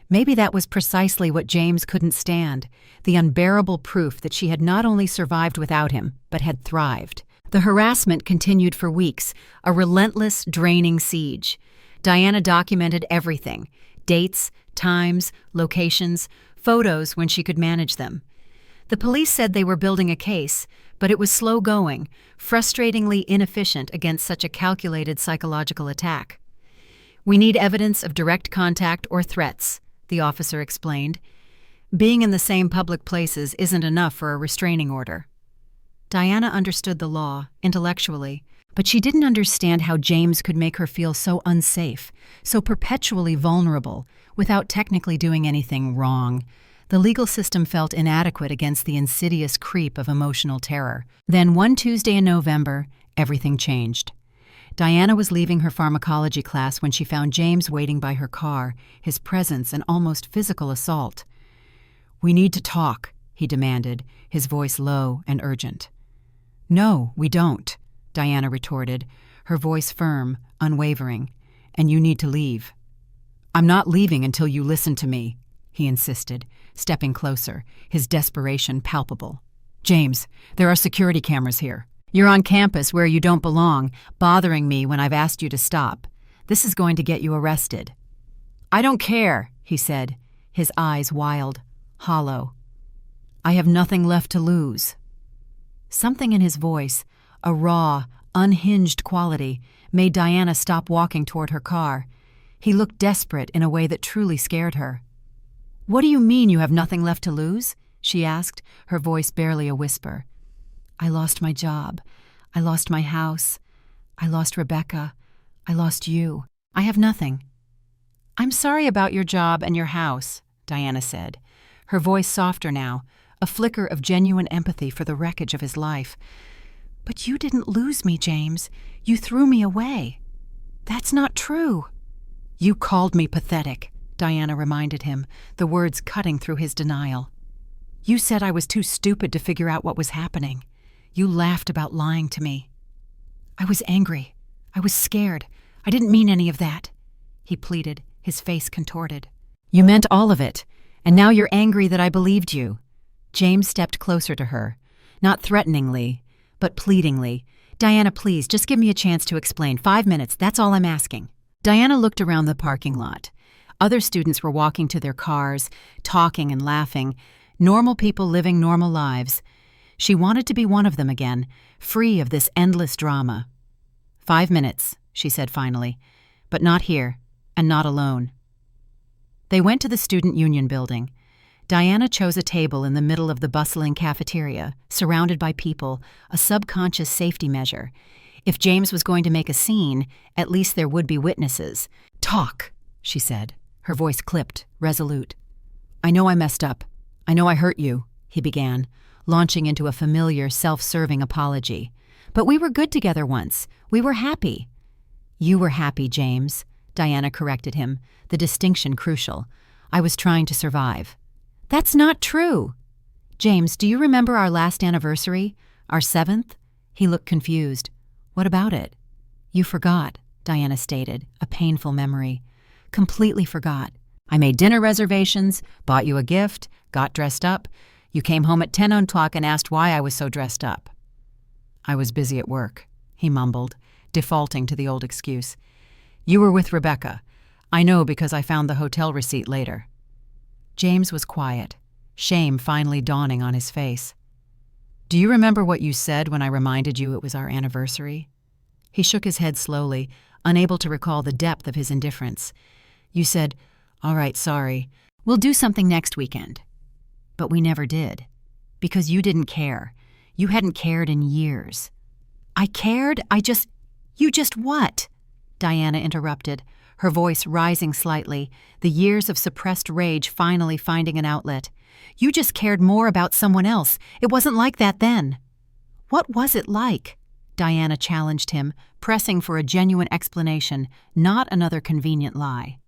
Maybe that was precisely what James couldn't stand, the unbearable proof that she had not only survived without him, but had thrived. The harassment continued for weeks, a relentless, draining siege. Diana documented everything: dates, times, locations, photos when she could manage them. The police said they were building a case, but it was slow going, frustratingly inefficient against such a calculated psychological attack. "We need evidence of direct contact or threats," the officer explained. "Being in the same public places isn't enough for a restraining order." Diana understood the law, intellectually, but she didn't understand how James could make her feel so unsafe, so perpetually vulnerable, without technically doing anything wrong. The legal system felt inadequate against the insidious creep of emotional terror. Then one Tuesday in November, everything changed. Diana was leaving her pharmacology class when she found James waiting by her car, his presence an almost physical assault. "We need to talk," he demanded, his voice low and urgent. "No, we don't," Diana retorted, her voice firm, unwavering. "And you need to leave." "I'm not leaving until you listen to me," he insisted, stepping closer, his desperation palpable. "James, there are security cameras here. You're on campus where you don't belong, bothering me when I've asked you to stop. This is going to get you arrested." "I don't care," he said, his eyes wild, hollow. "I have nothing left to lose." Something in his voice, a raw, unhinged quality, made Diana stop walking toward her car. He looked desperate in a way that truly scared her. "What do you mean you have nothing left to lose?" she asked, her voice barely a whisper. "I lost my job. I lost my house. I lost Rebecca. I lost you. I have nothing." "I'm sorry about your job and your house," Diana said, her voice softer now, a flicker of genuine empathy for the wreckage of his life. "But you didn't lose me, James. You threw me away." "That's not true." "You called me pathetic," Diana reminded him, the words cutting through his denial. "You said I was too stupid to figure out what was happening. You laughed about lying to me." "I was angry. I was scared. I didn't mean any of that," he pleaded, his face contorted. "You meant all of it, and now you're angry that I believed you." James stepped closer to her, not threateningly, but pleadingly. "Diana, please, just give me a chance to explain. 5 minutes, that's all I'm asking." Diana looked around the parking lot. Other students were walking to their cars, talking and laughing, normal people living normal lives. She wanted to be one of them again, free of this endless drama. 5 minutes, she said finally, but not here, and not alone. They went to the Student Union building. Diana chose a table in the middle of the bustling cafeteria, surrounded by people, a subconscious safety measure. If James was going to make a scene, at least there would be witnesses. "Talk," she said, her voice clipped, resolute. "I know I messed up. I know I hurt you," he began, launching into a familiar, self-serving apology. "But we were good together once. We were happy." "You were happy, James," Diana corrected him, the distinction crucial. "I was trying to survive." "That's not true." "James, do you remember our last anniversary? Our 7th? He looked confused. "What about it?" "You forgot," Diana stated, a painful memory. "Completely forgot. I made dinner reservations, bought you a gift, got dressed up. You came home at 10 o'clock and asked why I was so dressed up." "I was busy at work," he mumbled, defaulting to the old excuse. "You were with Rebecca. I know because I found the hotel receipt later." James was quiet, shame finally dawning on his face. "Do you remember what you said when I reminded you it was our anniversary?" He shook his head slowly, unable to recall the depth of his indifference. "You said, 'All right, sorry. We'll do something next weekend.' But we never did. Because you didn't care. You hadn't cared in years." "I cared? You just what?" Diana interrupted, her voice rising slightly, the years of suppressed rage finally finding an outlet. "You just cared more about someone else. It wasn't like that then." "What was it like?" Diana challenged him, pressing for a genuine explanation, not another convenient lie.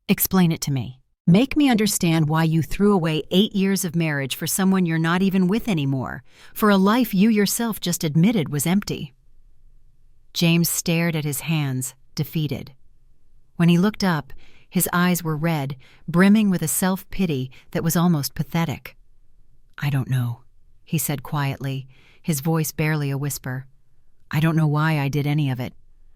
"Explain it to me. Make me understand why you threw away 8 years of marriage for someone you're not even with anymore, for a life you yourself just admitted was empty." James stared at his hands, defeated. When he looked up, his eyes were red, brimming with a self-pity that was almost pathetic. "I don't know," he said quietly, his voice barely a whisper. "I don't know why I did any of it."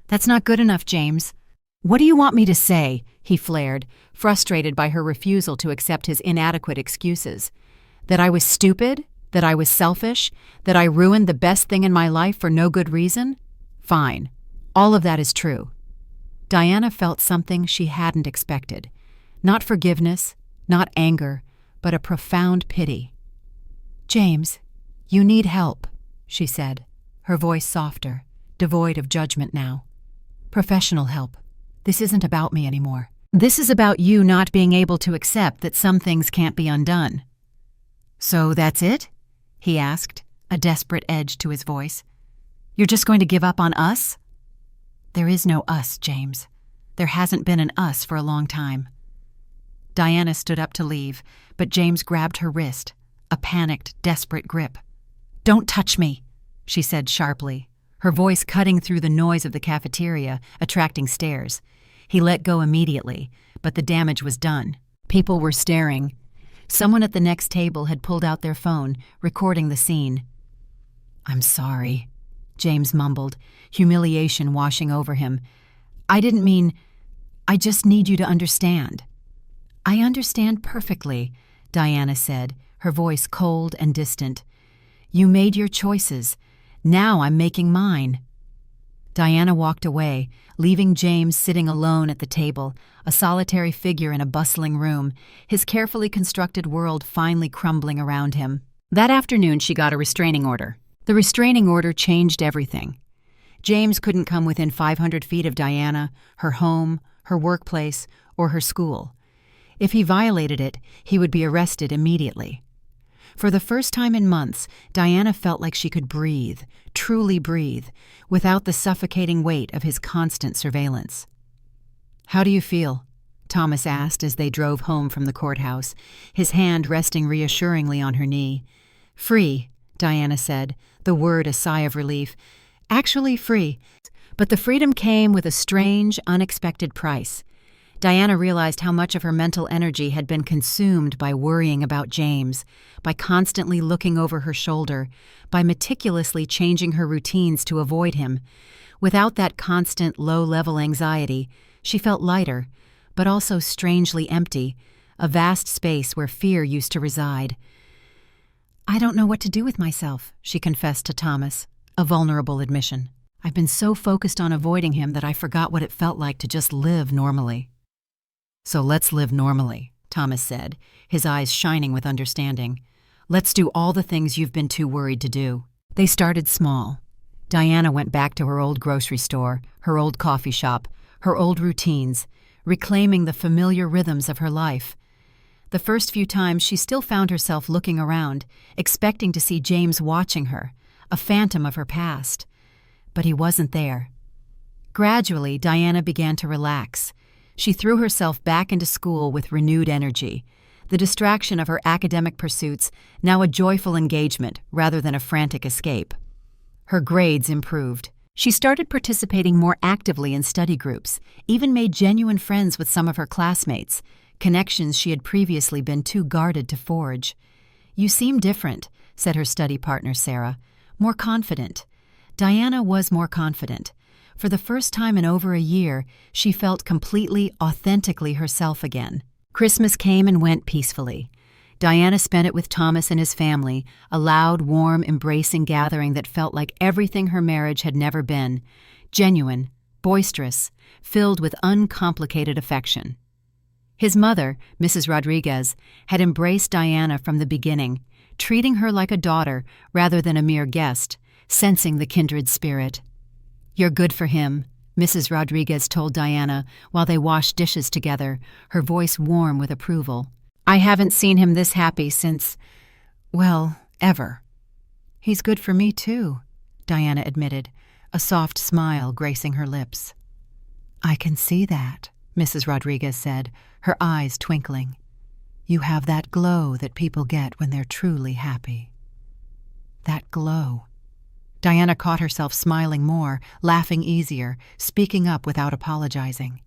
"That's not good enough, James." "What do you want me to say?" he flared, frustrated by her refusal to accept his inadequate excuses. "That I was stupid? That I was selfish? That I ruined the best thing in my life for no good reason? Fine. All of that is true." Diana felt something she hadn't expected. Not forgiveness, not anger, but a profound pity. "James, you need help," she said, her voice softer, devoid of judgment now. "Professional help. This isn't about me anymore. This is about you not being able to accept that some things can't be undone." "So that's it?" he asked, a desperate edge to his voice. "You're just going to give up on us?" "There is no us, James. There hasn't been an us for a long time." Diana stood up to leave, but James grabbed her wrist, a panicked, desperate grip. "Don't touch me," she said sharply, her voice cutting through the noise of the cafeteria, attracting stares. He let go immediately, but the damage was done. People were staring. Someone at the next table had pulled out their phone, recording the scene. "I'm sorry," James mumbled, humiliation washing over him. "I didn't mean... I just need you to understand." "I understand perfectly," Diana said, her voice cold and distant. "You made your choices. Now I'm making mine." Diana walked away, leaving James sitting alone at the table, a solitary figure in a bustling room, his carefully constructed world finally crumbling around him. That afternoon she got a restraining order. The restraining order changed everything. James couldn't come within 500 feet of Diana, her home, her workplace, or her school. If he violated it, he would be arrested immediately. For the first time in months, Diana felt like she could breathe, truly breathe, without the suffocating weight of his constant surveillance. "How do you feel?" Thomas asked as they drove home from the courthouse, his hand resting reassuringly on her knee. "Free," Diana said, the word a sigh of relief. "Actually free." But the freedom came with a strange, unexpected price. Diana realized how much of her mental energy had been consumed by worrying about James, by constantly looking over her shoulder, by meticulously changing her routines to avoid him. Without that constant, low-level anxiety, she felt lighter, but also strangely empty, a vast space where fear used to reside. "I don't know what to do with myself," she confessed to Thomas, a vulnerable admission. "I've been so focused on avoiding him that I forgot what it felt like to just live normally." "So let's live normally," Thomas said, his eyes shining with understanding. "Let's do all the things you've been too worried to do." They started small. Diana went back to her old grocery store, her old coffee shop, her old routines, reclaiming the familiar rhythms of her life. The first few times she still found herself looking around, expecting to see James watching her, a phantom of her past. But he wasn't there. Gradually, Diana began to relax. She threw herself back into school with renewed energy, the distraction of her academic pursuits now a joyful engagement rather than a frantic escape. Her grades improved. She started participating more actively in study groups, even made genuine friends with some of her classmates, connections she had previously been too guarded to forge. "You seem different," said her study partner Sarah, "more confident. Diana was more confident. For the first time in over a year, she felt completely, authentically herself again. Christmas came and went peacefully. Diana spent it with Thomas and his family, a loud, warm, embracing gathering that felt like everything her marriage had never been. Genuine, boisterous, filled with uncomplicated affection. His mother, Mrs. Rodriguez, had embraced Diana from the beginning, treating her like a daughter rather than a mere guest, sensing the kindred spirit. "You're good for him," Mrs. Rodriguez told Diana while they washed dishes together, her voice warm with approval. "I haven't seen him this happy since, well, ever." "He's good for me, too," Diana admitted, a soft smile gracing her lips. "I can see that," Mrs. Rodriguez said, her eyes twinkling. "You have that glow that people get when they're truly happy." That glow. Diana caught herself smiling more, laughing easier, speaking up without apologizing.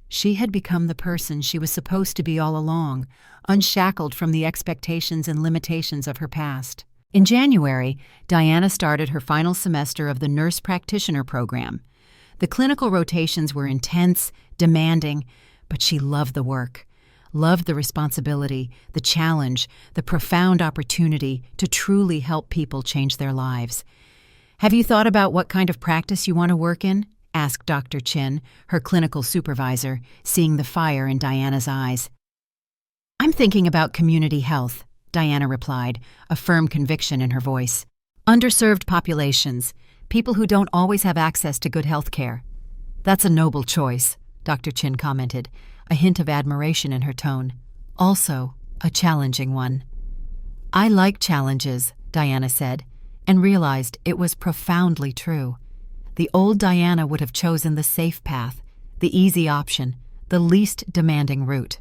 She had become the person she was supposed to be all along, unshackled from the expectations and limitations of her past. In January, Diana started her final semester of the nurse practitioner program. The clinical rotations were intense, demanding, but she loved the work, loved the responsibility, the challenge, the profound opportunity to truly help people change their lives. "Have you thought about what kind of practice you want to work in?" asked Dr. Chin, her clinical supervisor, seeing the fire in Diana's eyes. "I'm thinking about community health," Diana replied, a firm conviction in her voice. "Underserved populations, people who don't always have access to good health care." "That's a noble choice," Dr. Chin commented, a hint of admiration in her tone. "Also, a challenging one." "I like challenges," Diana said, and realized it was profoundly true. The old Diana would have chosen the safe path, the easy option, the least demanding route.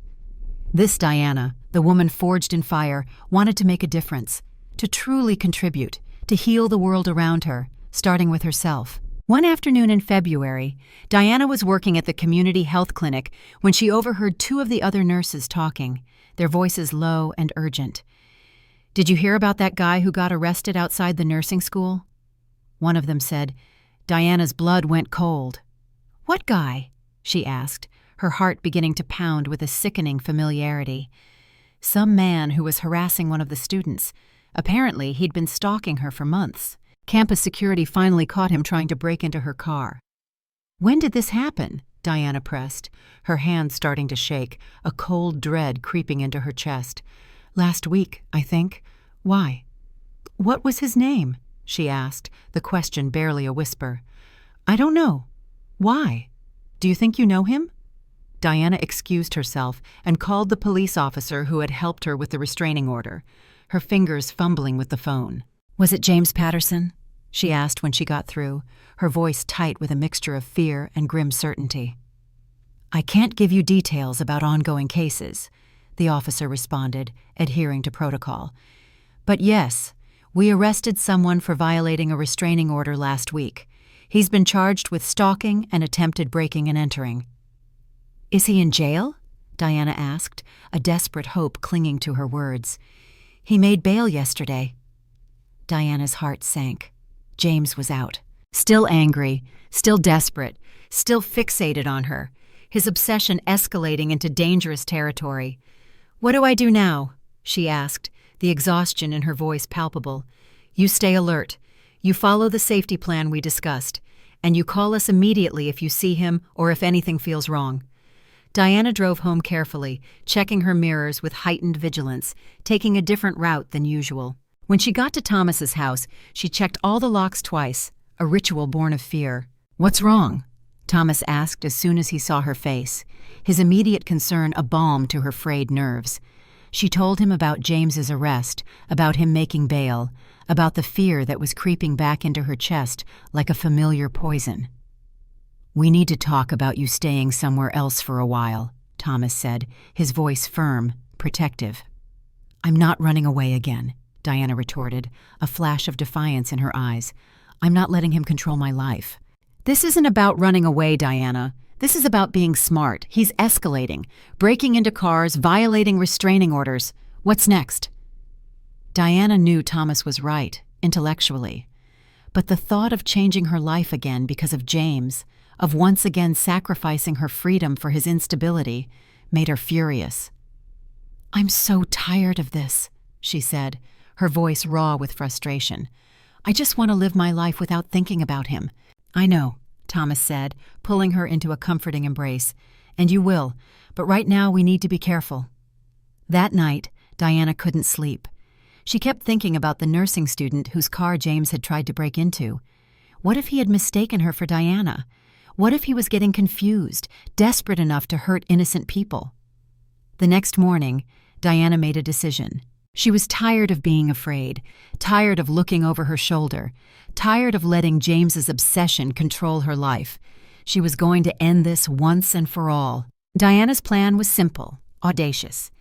This Diana, the woman forged in fire, wanted to make a difference, to truly contribute, to heal the world around her, starting with herself. One afternoon in February, Diana was working at the community health clinic when she overheard two of the other nurses talking, their voices low and urgent. "Did you hear about that guy who got arrested outside the nursing school?" One of them said. Diana's blood went cold. "What guy?" she asked, her heart beginning to pound with a sickening familiarity. "Some man who was harassing one of the students. Apparently, he'd been stalking her for months. Campus security finally caught him trying to break into her car." "When did this happen?" Diana pressed, her hands starting to shake, a cold dread creeping into her chest. "Last week, I think. Why?" "What was his name?" she asked, the question barely a whisper. "I don't know. Why? Do you think you know him?" Diana excused herself and called the police officer who had helped her with the restraining order, her fingers fumbling with the phone. "Was it James Patterson?" she asked when she got through, her voice tight with a mixture of fear and grim certainty. "I can't give you details about ongoing cases," the officer responded, adhering to protocol. "But yes, we arrested someone for violating a restraining order last week. He's been charged with stalking and attempted breaking and entering." "Is he in jail?" Diana asked, a desperate hope clinging to her words. "He made bail yesterday." Diana's heart sank. James was out. Still angry, still desperate, still fixated on her, his obsession escalating into dangerous territory. "What do I do now?" she asked, the exhaustion in her voice palpable. "You stay alert. You follow the safety plan we discussed, and you call us immediately if you see him or if anything feels wrong." Diana drove home carefully, checking her mirrors with heightened vigilance, taking a different route than usual. When she got to Thomas's house, she checked all the locks twice, a ritual born of fear. "What's wrong?" Thomas asked as soon as he saw her face, his immediate concern a balm to her frayed nerves. She told him about James's arrest, about him making bail, about the fear that was creeping back into her chest like a familiar poison. "We need to talk about you staying somewhere else for a while," Thomas said, his voice firm, protective. "I'm not running away again," Diana retorted, a flash of defiance in her eyes. "I'm not letting him control my life." "This isn't about running away, Diana. This is about being smart. He's escalating, breaking into cars, violating restraining orders. What's next?" Diana knew Thomas was right, intellectually. But the thought of changing her life again because of James, of once again sacrificing her freedom for his instability, made her furious. "I'm so tired of this," she said, her voice raw with frustration. "I just want to live my life without thinking about him." "I know," Thomas said, pulling her into a comforting embrace. "And you will, but right now we need to be careful." That night, Diana couldn't sleep. She kept thinking about the nursing student whose car James had tried to break into. What if he had mistaken her for Diana? What if he was getting confused, desperate enough to hurt innocent people? The next morning, Diana made a decision. She was tired of being afraid, tired of looking over her shoulder, tired of letting James's obsession control her life. She was going to end this once and for all. Diana's plan was simple, audacious.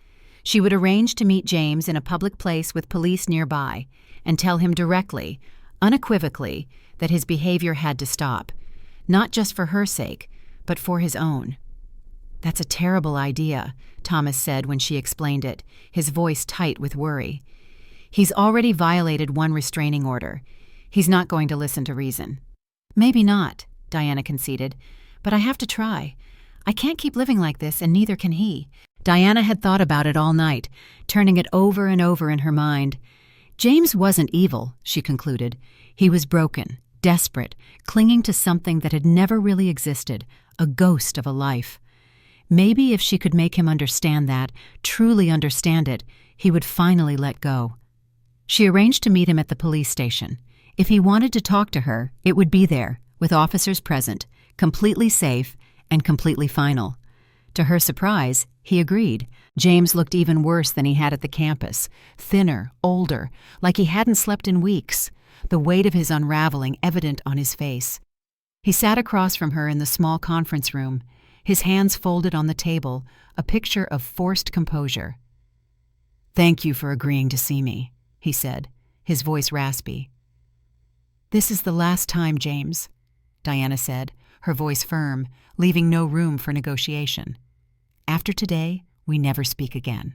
She would arrange to meet James in a public place with police nearby and tell him directly, unequivocally, that his behavior had to stop, not just for her sake, but for his own. "That's a terrible idea," Thomas said when she explained it, his voice tight with worry. "He's already violated one restraining order. He's not going to listen to reason." "Maybe not," Diana conceded, "but I have to try. I can't keep living like this, and neither can he." Diana had thought about it all night, turning it over and over in her mind. James wasn't evil, she concluded. He was broken, desperate, clinging to something that had never really existed, a ghost of a life. Maybe if she could make him understand that, truly understand it, he would finally let go. She arranged to meet him at the police station. If he wanted to talk to her, it would be there, with officers present, completely safe and completely final. To her surprise, he agreed. James looked even worse than he had at the campus, thinner, older, like he hadn't slept in weeks, the weight of his unraveling evident on his face. He sat across from her in the small conference room, his hands folded on the table, a picture of forced composure. "Thank you for agreeing to see me," he said, his voice raspy. "This is the last time, James," Diana said, her voice firm, leaving no room for negotiation. "After today, we never speak again."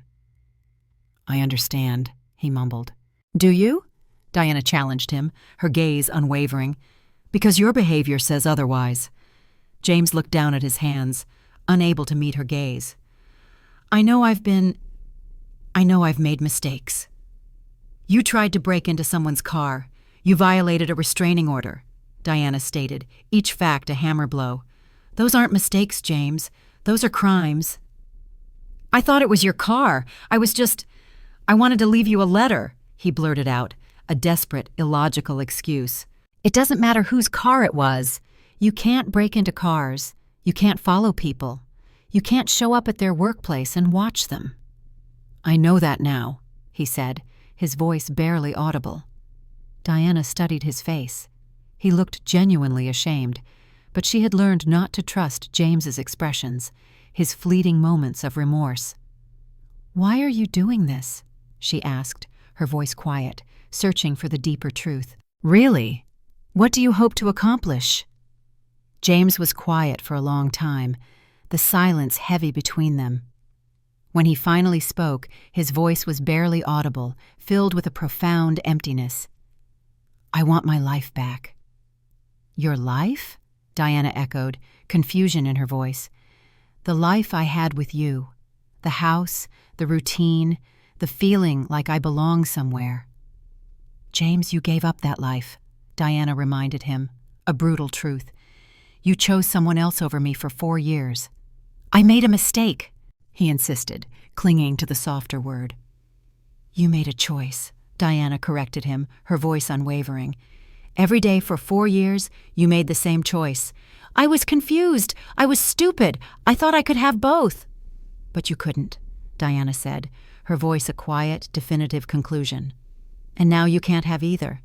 "I understand," he mumbled. "Do you?" Diana challenged him, her gaze unwavering. "Because your behavior says otherwise." James looked down at his hands, unable to meet her gaze. I know I've made mistakes." "You tried to break into someone's car. You violated a restraining order," Diana stated, each fact a hammer blow. "Those aren't mistakes, James. Those are crimes." "I thought it was your car. I wanted to leave you a letter," he blurted out, a desperate, illogical excuse. "It doesn't matter whose car it was. You can't break into cars. You can't follow people. You can't show up at their workplace and watch them." "I know that now," he said, his voice barely audible. Diana studied his face. He looked genuinely ashamed, but she had learned not to trust James's expressions, his fleeting moments of remorse. "Why are you doing this?" she asked, her voice quiet, searching for the deeper truth. "Really? What do you hope to accomplish?" James was quiet for a long time, the silence heavy between them. When he finally spoke, his voice was barely audible, filled with a profound emptiness. "I want my life back." "Your life?" Diana echoed, confusion in her voice. "The life I had with you. The house, the routine, the feeling like I belong somewhere." "James, you gave up that life," Diana reminded him, a brutal truth. "You chose someone else over me for 4 years." "I made a mistake," he insisted, clinging to the softer word. "You made a choice," Diana corrected him, her voice unwavering. "Every day for 4 years, you made the same choice. I was confused. I was stupid. I thought I could have both." "But you couldn't," Diana said, her voice a quiet, definitive conclusion. "And now you can't have either."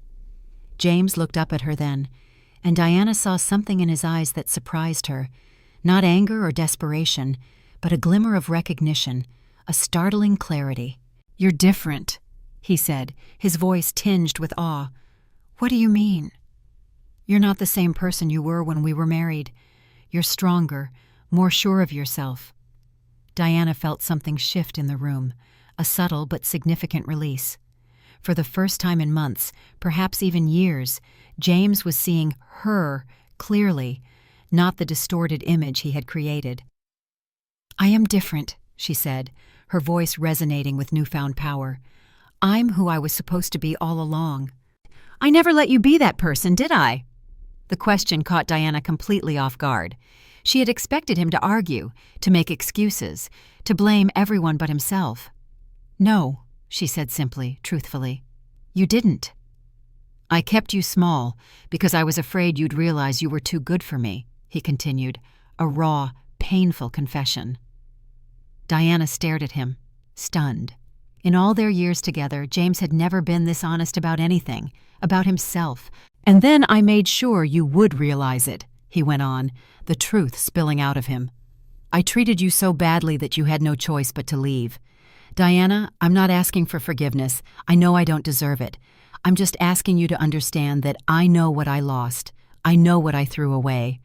James looked up at her then, and Diana saw something in his eyes that surprised her, not anger or desperation, but a glimmer of recognition, a startling clarity. "You're different," he said, his voice tinged with awe. "What do you mean?" "You're not the same person you were when we were married. You're stronger, more sure of yourself." Diana felt something shift in the room, a subtle but significant release. For the first time in months, perhaps even years, James was seeing her clearly, not the distorted image he had created. "I am different," she said, her voice resonating with newfound power. "I'm who I was supposed to be all along." "I never let you be that person, did I?" The question caught Diana completely off guard. She had expected him to argue, to make excuses, to blame everyone but himself. "No," she said simply, truthfully. "You didn't. I kept you small because I was afraid you'd realize you were too good for me," he continued, a raw, painful confession. Diana stared at him, stunned. In all their years together, James had never been this honest about anything, about himself. "And then I made sure you would realize it," he went on, the truth spilling out of him. "I treated you so badly that you had no choice but to leave. Diana, I'm not asking for forgiveness. I know I don't deserve it. I'm just asking you to understand that I know what I lost. I know what I threw away."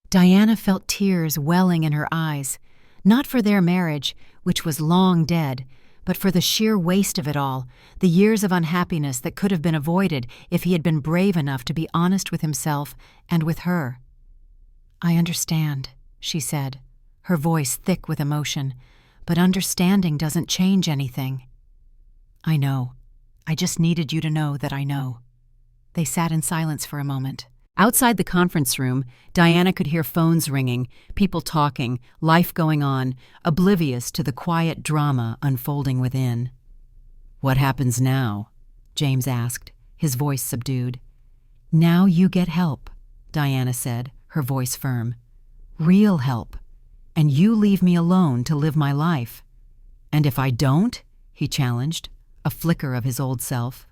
Diana felt tears welling in her eyes, not for their marriage, which was long dead, but for the sheer waste of it all, the years of unhappiness that could have been avoided if he had been brave enough to be honest with himself and with her. "I understand," she said, her voice thick with emotion, "but understanding doesn't change anything." "I know. I just needed you to know that I know." They sat in silence for a moment. Outside the conference room, Diana could hear phones ringing, people talking, life going on, oblivious to the quiet drama unfolding within. "What happens now?" James asked, his voice subdued. "Now you get help," Diana said, her voice firm. "Real help. And you leave me alone to live my life." "And if I don't?" he challenged, a flicker of his old self.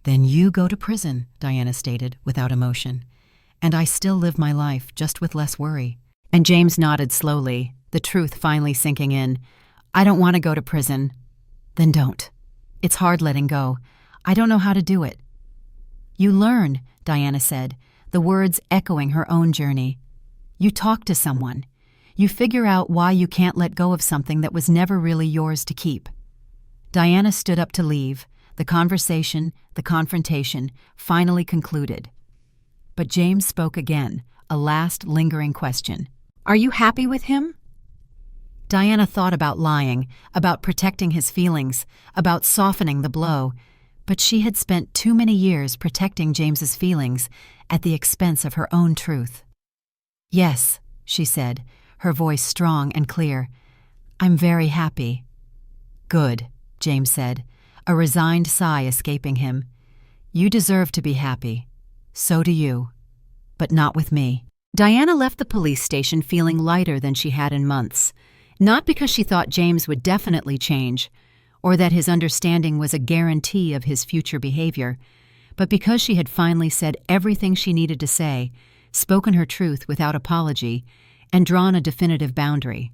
"Then you go to prison," Diana stated, without emotion. "And I still live my life, just with less worry." And James nodded slowly, the truth finally sinking in. "I don't want to go to prison." "Then don't. It's hard letting go. I don't know how to do it." "You learn," Diana said, the words echoing her own journey. "You talk to someone. You figure out why you can't let go of something that was never really yours to keep." Diana stood up to leave. The conversation, the confrontation, finally concluded. But James spoke again, a last lingering question. "Are you happy with him?" Diana thought about lying, about protecting his feelings, about softening the blow, but she had spent too many years protecting James's feelings at the expense of her own truth. "Yes," she said, her voice strong and clear. "I'm very happy." "Good," James said, a resigned sigh escaping him. "You deserve to be happy. So do you. But not with me." Diana left the police station feeling lighter than she had in months, not because she thought James would definitely change, or that his understanding was a guarantee of his future behavior, but because she had finally said everything she needed to say, spoken her truth without apology, and drawn a definitive boundary.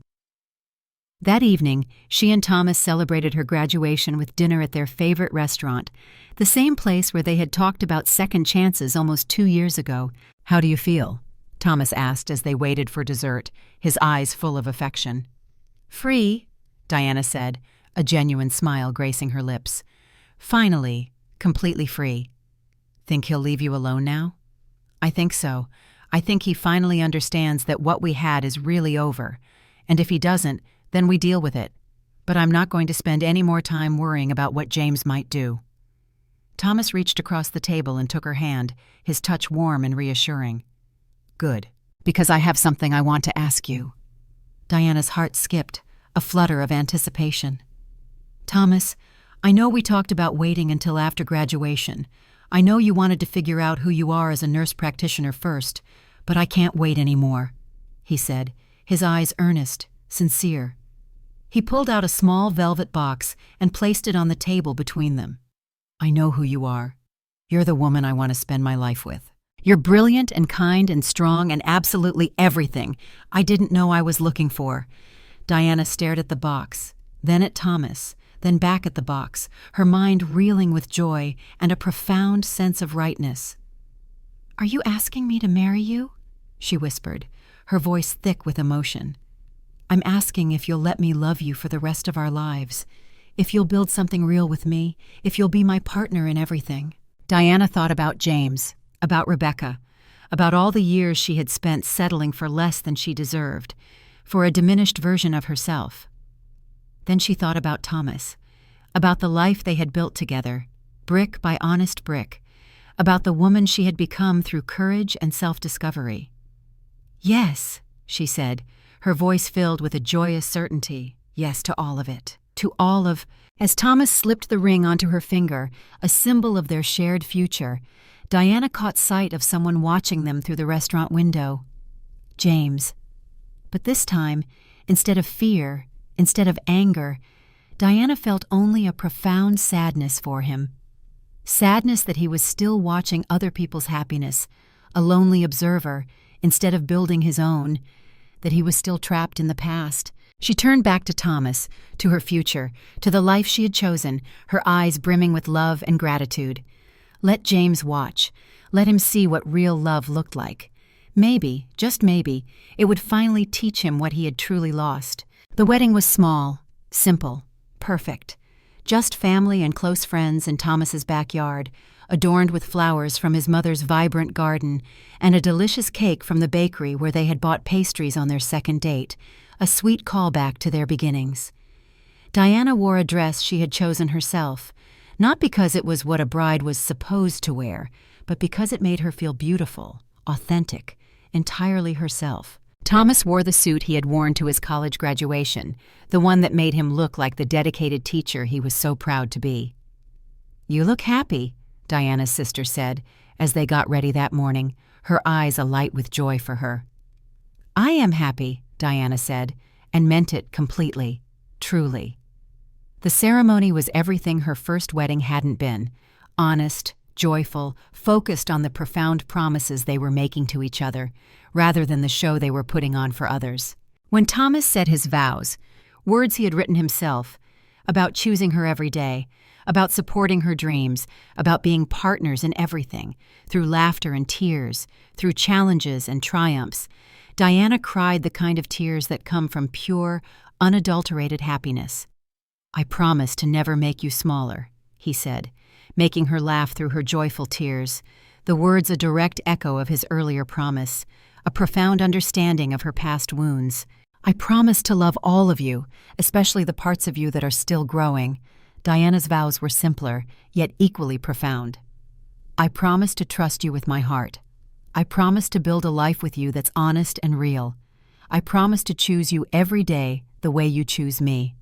That evening, she and Thomas celebrated her graduation with dinner at their favorite restaurant, the same place where they had talked about second chances almost 2 years ago. "How do you feel?" Thomas asked as they waited for dessert, his eyes full of affection. "Free," Diana said, a genuine smile gracing her lips. "Finally, completely free." "Think he'll leave you alone now?" "I think so. I think he finally understands that what we had is really over, and if he doesn't, then we deal with it. But I'm not going to spend any more time worrying about what James might do." Thomas reached across the table and took her hand, his touch warm and reassuring. "Good, because I have something I want to ask you." Diana's heart skipped, a flutter of anticipation. "Thomas, I know we talked about waiting until after graduation. I know you wanted to figure out who you are as a nurse practitioner first, but I can't wait anymore," he said, his eyes earnest, sincere. He pulled out a small velvet box and placed it on the table between them. "I know who you are. You're the woman I want to spend my life with. You're brilliant and kind and strong and absolutely everything I didn't know I was looking for." Diana stared at the box, then at Thomas, then back at the box, her mind reeling with joy and a profound sense of rightness. "Are you asking me to marry you?" she whispered, her voice thick with emotion. "I'm asking if you'll let me love you for the rest of our lives, If you'll build something real with me, if you'll be my partner in everything. Diana thought about James, about Rebecca, about all the years she had spent settling for less than she deserved, for a diminished version of herself. Then she thought about Thomas, about the life they had built together, brick by honest brick, about the woman she had become through courage and self-discovery. "Yes," she said, her voice filled with a joyous certainty. Yes to all of it. To all of... As Thomas slipped the ring onto her finger, a symbol of their shared future, Diana caught sight of someone watching them through the restaurant window. James. But this time, instead of fear, instead of anger, Diana felt only a profound sadness for him. Sadness that he was still watching other people's happiness, a lonely observer, instead of building his own, that he was still trapped in the past. She turned back to Thomas, to her future, to the life she had chosen, her eyes brimming with love and gratitude. Let James watch. Let him see what real love looked like. Maybe, just maybe, it would finally teach him what he had truly lost. The wedding was small, simple, perfect. Just family and close friends in Thomas's backyard, adorned with flowers from his mother's vibrant garden, and a delicious cake from the bakery where they had bought pastries on their second date, a sweet callback to their beginnings. Diana wore a dress she had chosen herself, not because it was what a bride was supposed to wear, but because it made her feel beautiful, authentic, entirely herself. Thomas wore the suit he had worn to his college graduation, the one that made him look like the dedicated teacher he was so proud to be. "You look happy," Diana's sister said, as they got ready that morning, her eyes alight with joy for her. "I am happy," Diana said, and meant it completely, truly. The ceremony was everything her first wedding hadn't been: honest, joyful, focused on the profound promises they were making to each other, rather than the show they were putting on for others. When Thomas said his vows, words he had written himself, about choosing her every day, about supporting her dreams, about being partners in everything, through laughter and tears, through challenges and triumphs, Diana cried the kind of tears that come from pure, unadulterated happiness. "I promise to never make you smaller," he said, making her laugh through her joyful tears, the words a direct echo of his earlier promise, a profound understanding of her past wounds. "I promise to love all of you, especially the parts of you that are still growing." Diana's vows were simpler, yet equally profound. "I promise to trust you with my heart. I promise to build a life with you that's honest and real. I promise to choose you every day the way you choose me."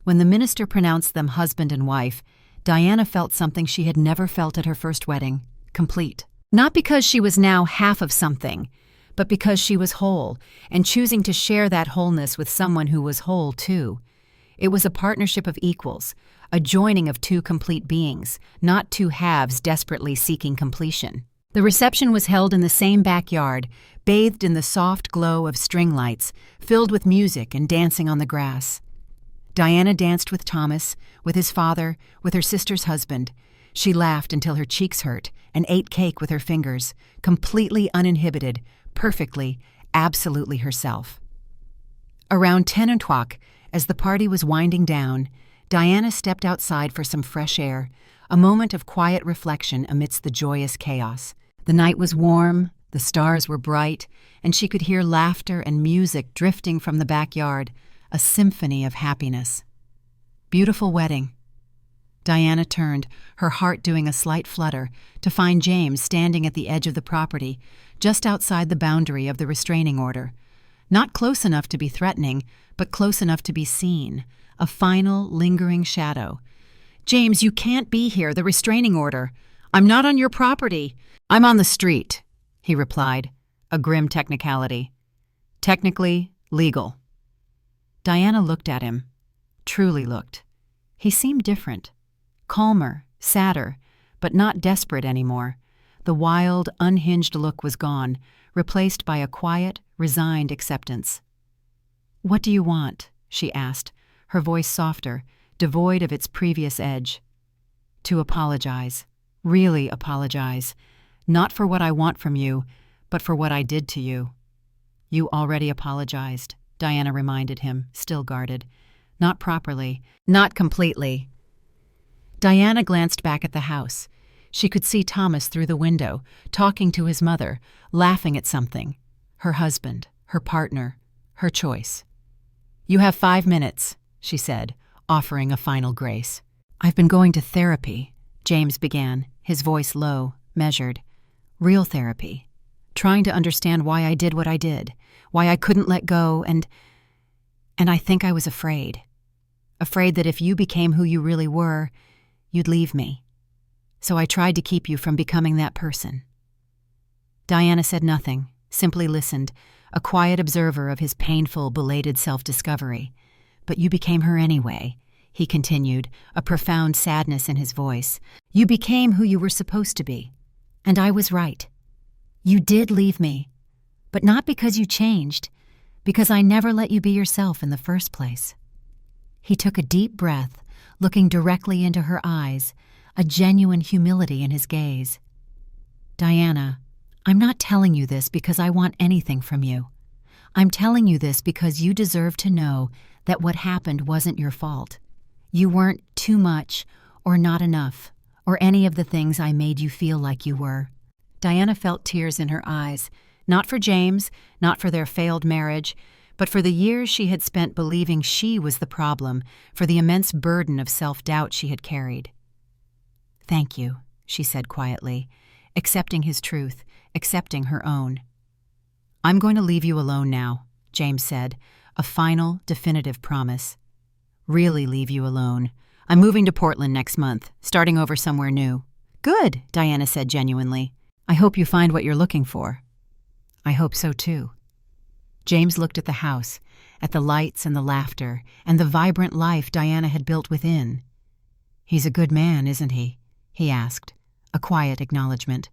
When the minister pronounced them husband and wife, Diana felt something she had never felt at her first wedding: complete. Not because she was now half of something, but because she was whole, and choosing to share that wholeness with someone who was whole too. It was a partnership of equals, a joining of two complete beings, not two halves desperately seeking completion. The reception was held in the same backyard, bathed in the soft glow of string lights, filled with music and dancing on the grass. Diana danced with Thomas, with his father, with her sister's husband. She laughed until her cheeks hurt and ate cake with her fingers, completely uninhibited, perfectly, absolutely herself. Around 10 o'clock, as the party was winding down, Diana stepped outside for some fresh air, a moment of quiet reflection amidst the joyous chaos. The night was warm, the stars were bright, and she could hear laughter and music drifting from the backyard, a symphony of happiness. Beautiful wedding. Diana turned, her heart doing a slight flutter, to find James standing at the edge of the property, just outside the boundary of the restraining order. Not close enough to be threatening, but close enough to be seen, a final, lingering shadow. "James, you can't be here, the restraining order. I'm not on your property. I'm on the street," he replied, a grim technicality. "Technically, legal." Diana looked at him, truly looked. He seemed different, calmer, sadder, but not desperate anymore. The wild, unhinged look was gone, replaced by a quiet, resigned acceptance. "What do you want?" she asked, her voice softer, devoid of its previous edge. "To apologize, really apologize, not for what I want from you, but for what I did to you." "You already apologized," Diana reminded him, still guarded. not properly, not completely. Diana glanced back at the house. She could see Thomas through the window, talking to his mother, laughing at something. Her husband, her partner, her choice. "You have 5 minutes," she said, offering a final grace. "I've been going to therapy," James began, his voice low, measured. "Real therapy. Trying to understand why I did what I did, why I couldn't let go, and I think I was afraid. Afraid that if you became who you really were, you'd leave me. So I tried to keep you from becoming that person." Diana said nothing, simply listened, a quiet observer of his painful, belated self-discovery. "But you became her anyway," he continued, a profound sadness in his voice. "You became who you were supposed to be. And I was right. You did leave me, but not because you changed, because I never let you be yourself in the first place." He took a deep breath, looking directly into her eyes, a genuine humility in his gaze. "Diana, I'm not telling you this because I want anything from you. I'm telling you this because you deserve to know that what happened wasn't your fault. You weren't too much or not enough, or any of the things I made you feel like you were." Diana felt tears in her eyes, not for James, not for their failed marriage, but for the years she had spent believing she was the problem, for the immense burden of self-doubt she had carried. "Thank you," she said quietly, accepting his truth, accepting her own. "I'm going to leave you alone now," James said, a final, definitive promise. "Really leave you alone. I'm moving to Portland next month, starting over somewhere new." "Good," Diana said genuinely. "I hope you find what you're looking for." "I hope so too." James looked at the house, at the lights and the laughter, and the vibrant life Diana had built within. "He's a good man, isn't he?" he asked, a quiet acknowledgement.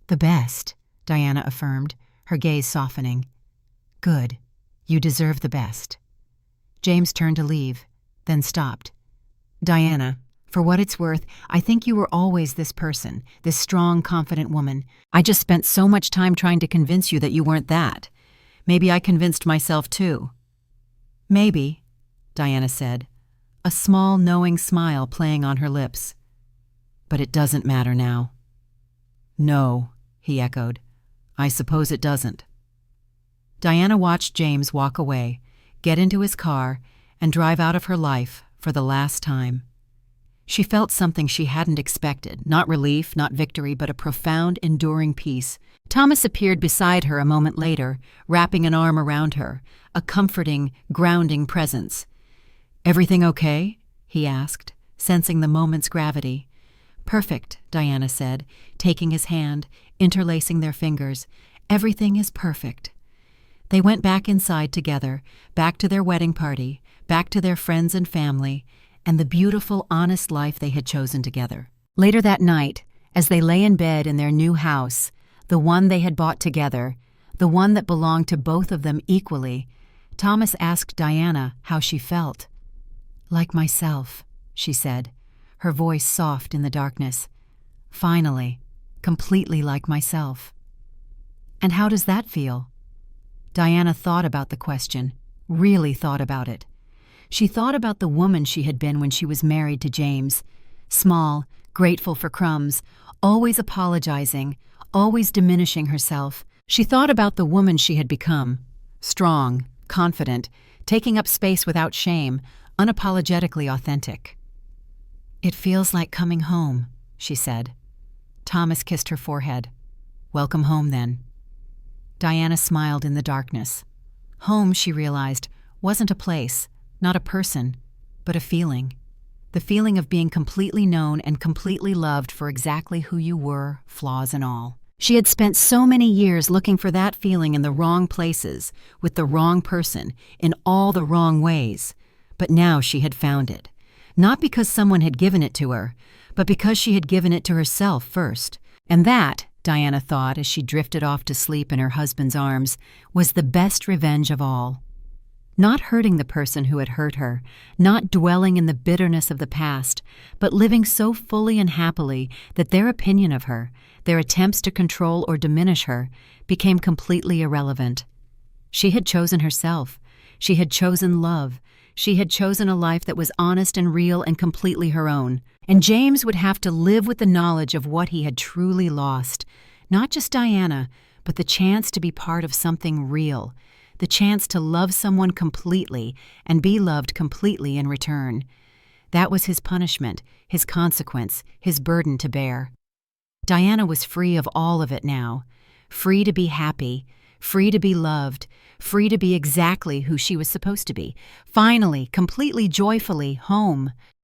"The best," Diana affirmed, her gaze softening. "Good. You deserve the best." James turned to leave, then stopped. "Diana, for what it's worth, I think you were always this person, this strong, confident woman. I just spent so much time trying to convince you that you weren't that. Maybe I convinced myself too." "Maybe," Diana said, a small, knowing smile playing on her lips. "But it doesn't matter now." "No," he echoed. "I suppose it doesn't." Diana watched James walk away, get into his car, and drive out of her life for the last time. She felt something she hadn't expected, not relief, not victory, but a profound, enduring peace. Thomas appeared beside her a moment later, wrapping an arm around her, a comforting, grounding presence. "Everything okay?" he asked, sensing the moment's gravity. "Perfect," Diana said, taking his hand, interlacing their fingers. "Everything is perfect." They went back inside together, back to their wedding party, back to their friends and family, and the beautiful, honest life they had chosen together. Later that night, as they lay in bed in their new house, the one they had bought together, the one that belonged to both of them equally, Thomas asked Diana how she felt. "Like myself," she said, her voice soft in the darkness. "Finally, completely like myself." "And how does that feel?" Diana thought about the question, really thought about it. She thought about the woman she had been when she was married to James. Small, grateful for crumbs, always apologizing, always diminishing herself. She thought about the woman she had become. Strong, confident, taking up space without shame, unapologetically authentic. "It feels like coming home," she said. Thomas kissed her forehead. "Welcome home, then." Diana smiled in the darkness. Home, she realized, wasn't a place, not a person, but a feeling. The feeling of being completely known and completely loved for exactly who you were, flaws and all. She had spent so many years looking for that feeling in the wrong places, with the wrong person, in all the wrong ways. But now she had found it. Not because someone had given it to her, but because she had given it to herself first. And that, Diana thought as she drifted off to sleep in her husband's arms, was the best revenge of all. Not hurting the person who had hurt her, not dwelling in the bitterness of the past, but living so fully and happily that their opinion of her, their attempts to control or diminish her, became completely irrelevant. She had chosen herself. She had chosen love. She had chosen a life that was honest and real and completely her own. And James would have to live with the knowledge of what he had truly lost. Not just Diana, but the chance to be part of something real. The chance to love someone completely and be loved completely in return. That was his punishment, his consequence, his burden to bear. Diana was free of all of it now. Free to be happy, free to be loved, free to be exactly who she was supposed to be. Finally, completely joyfully home.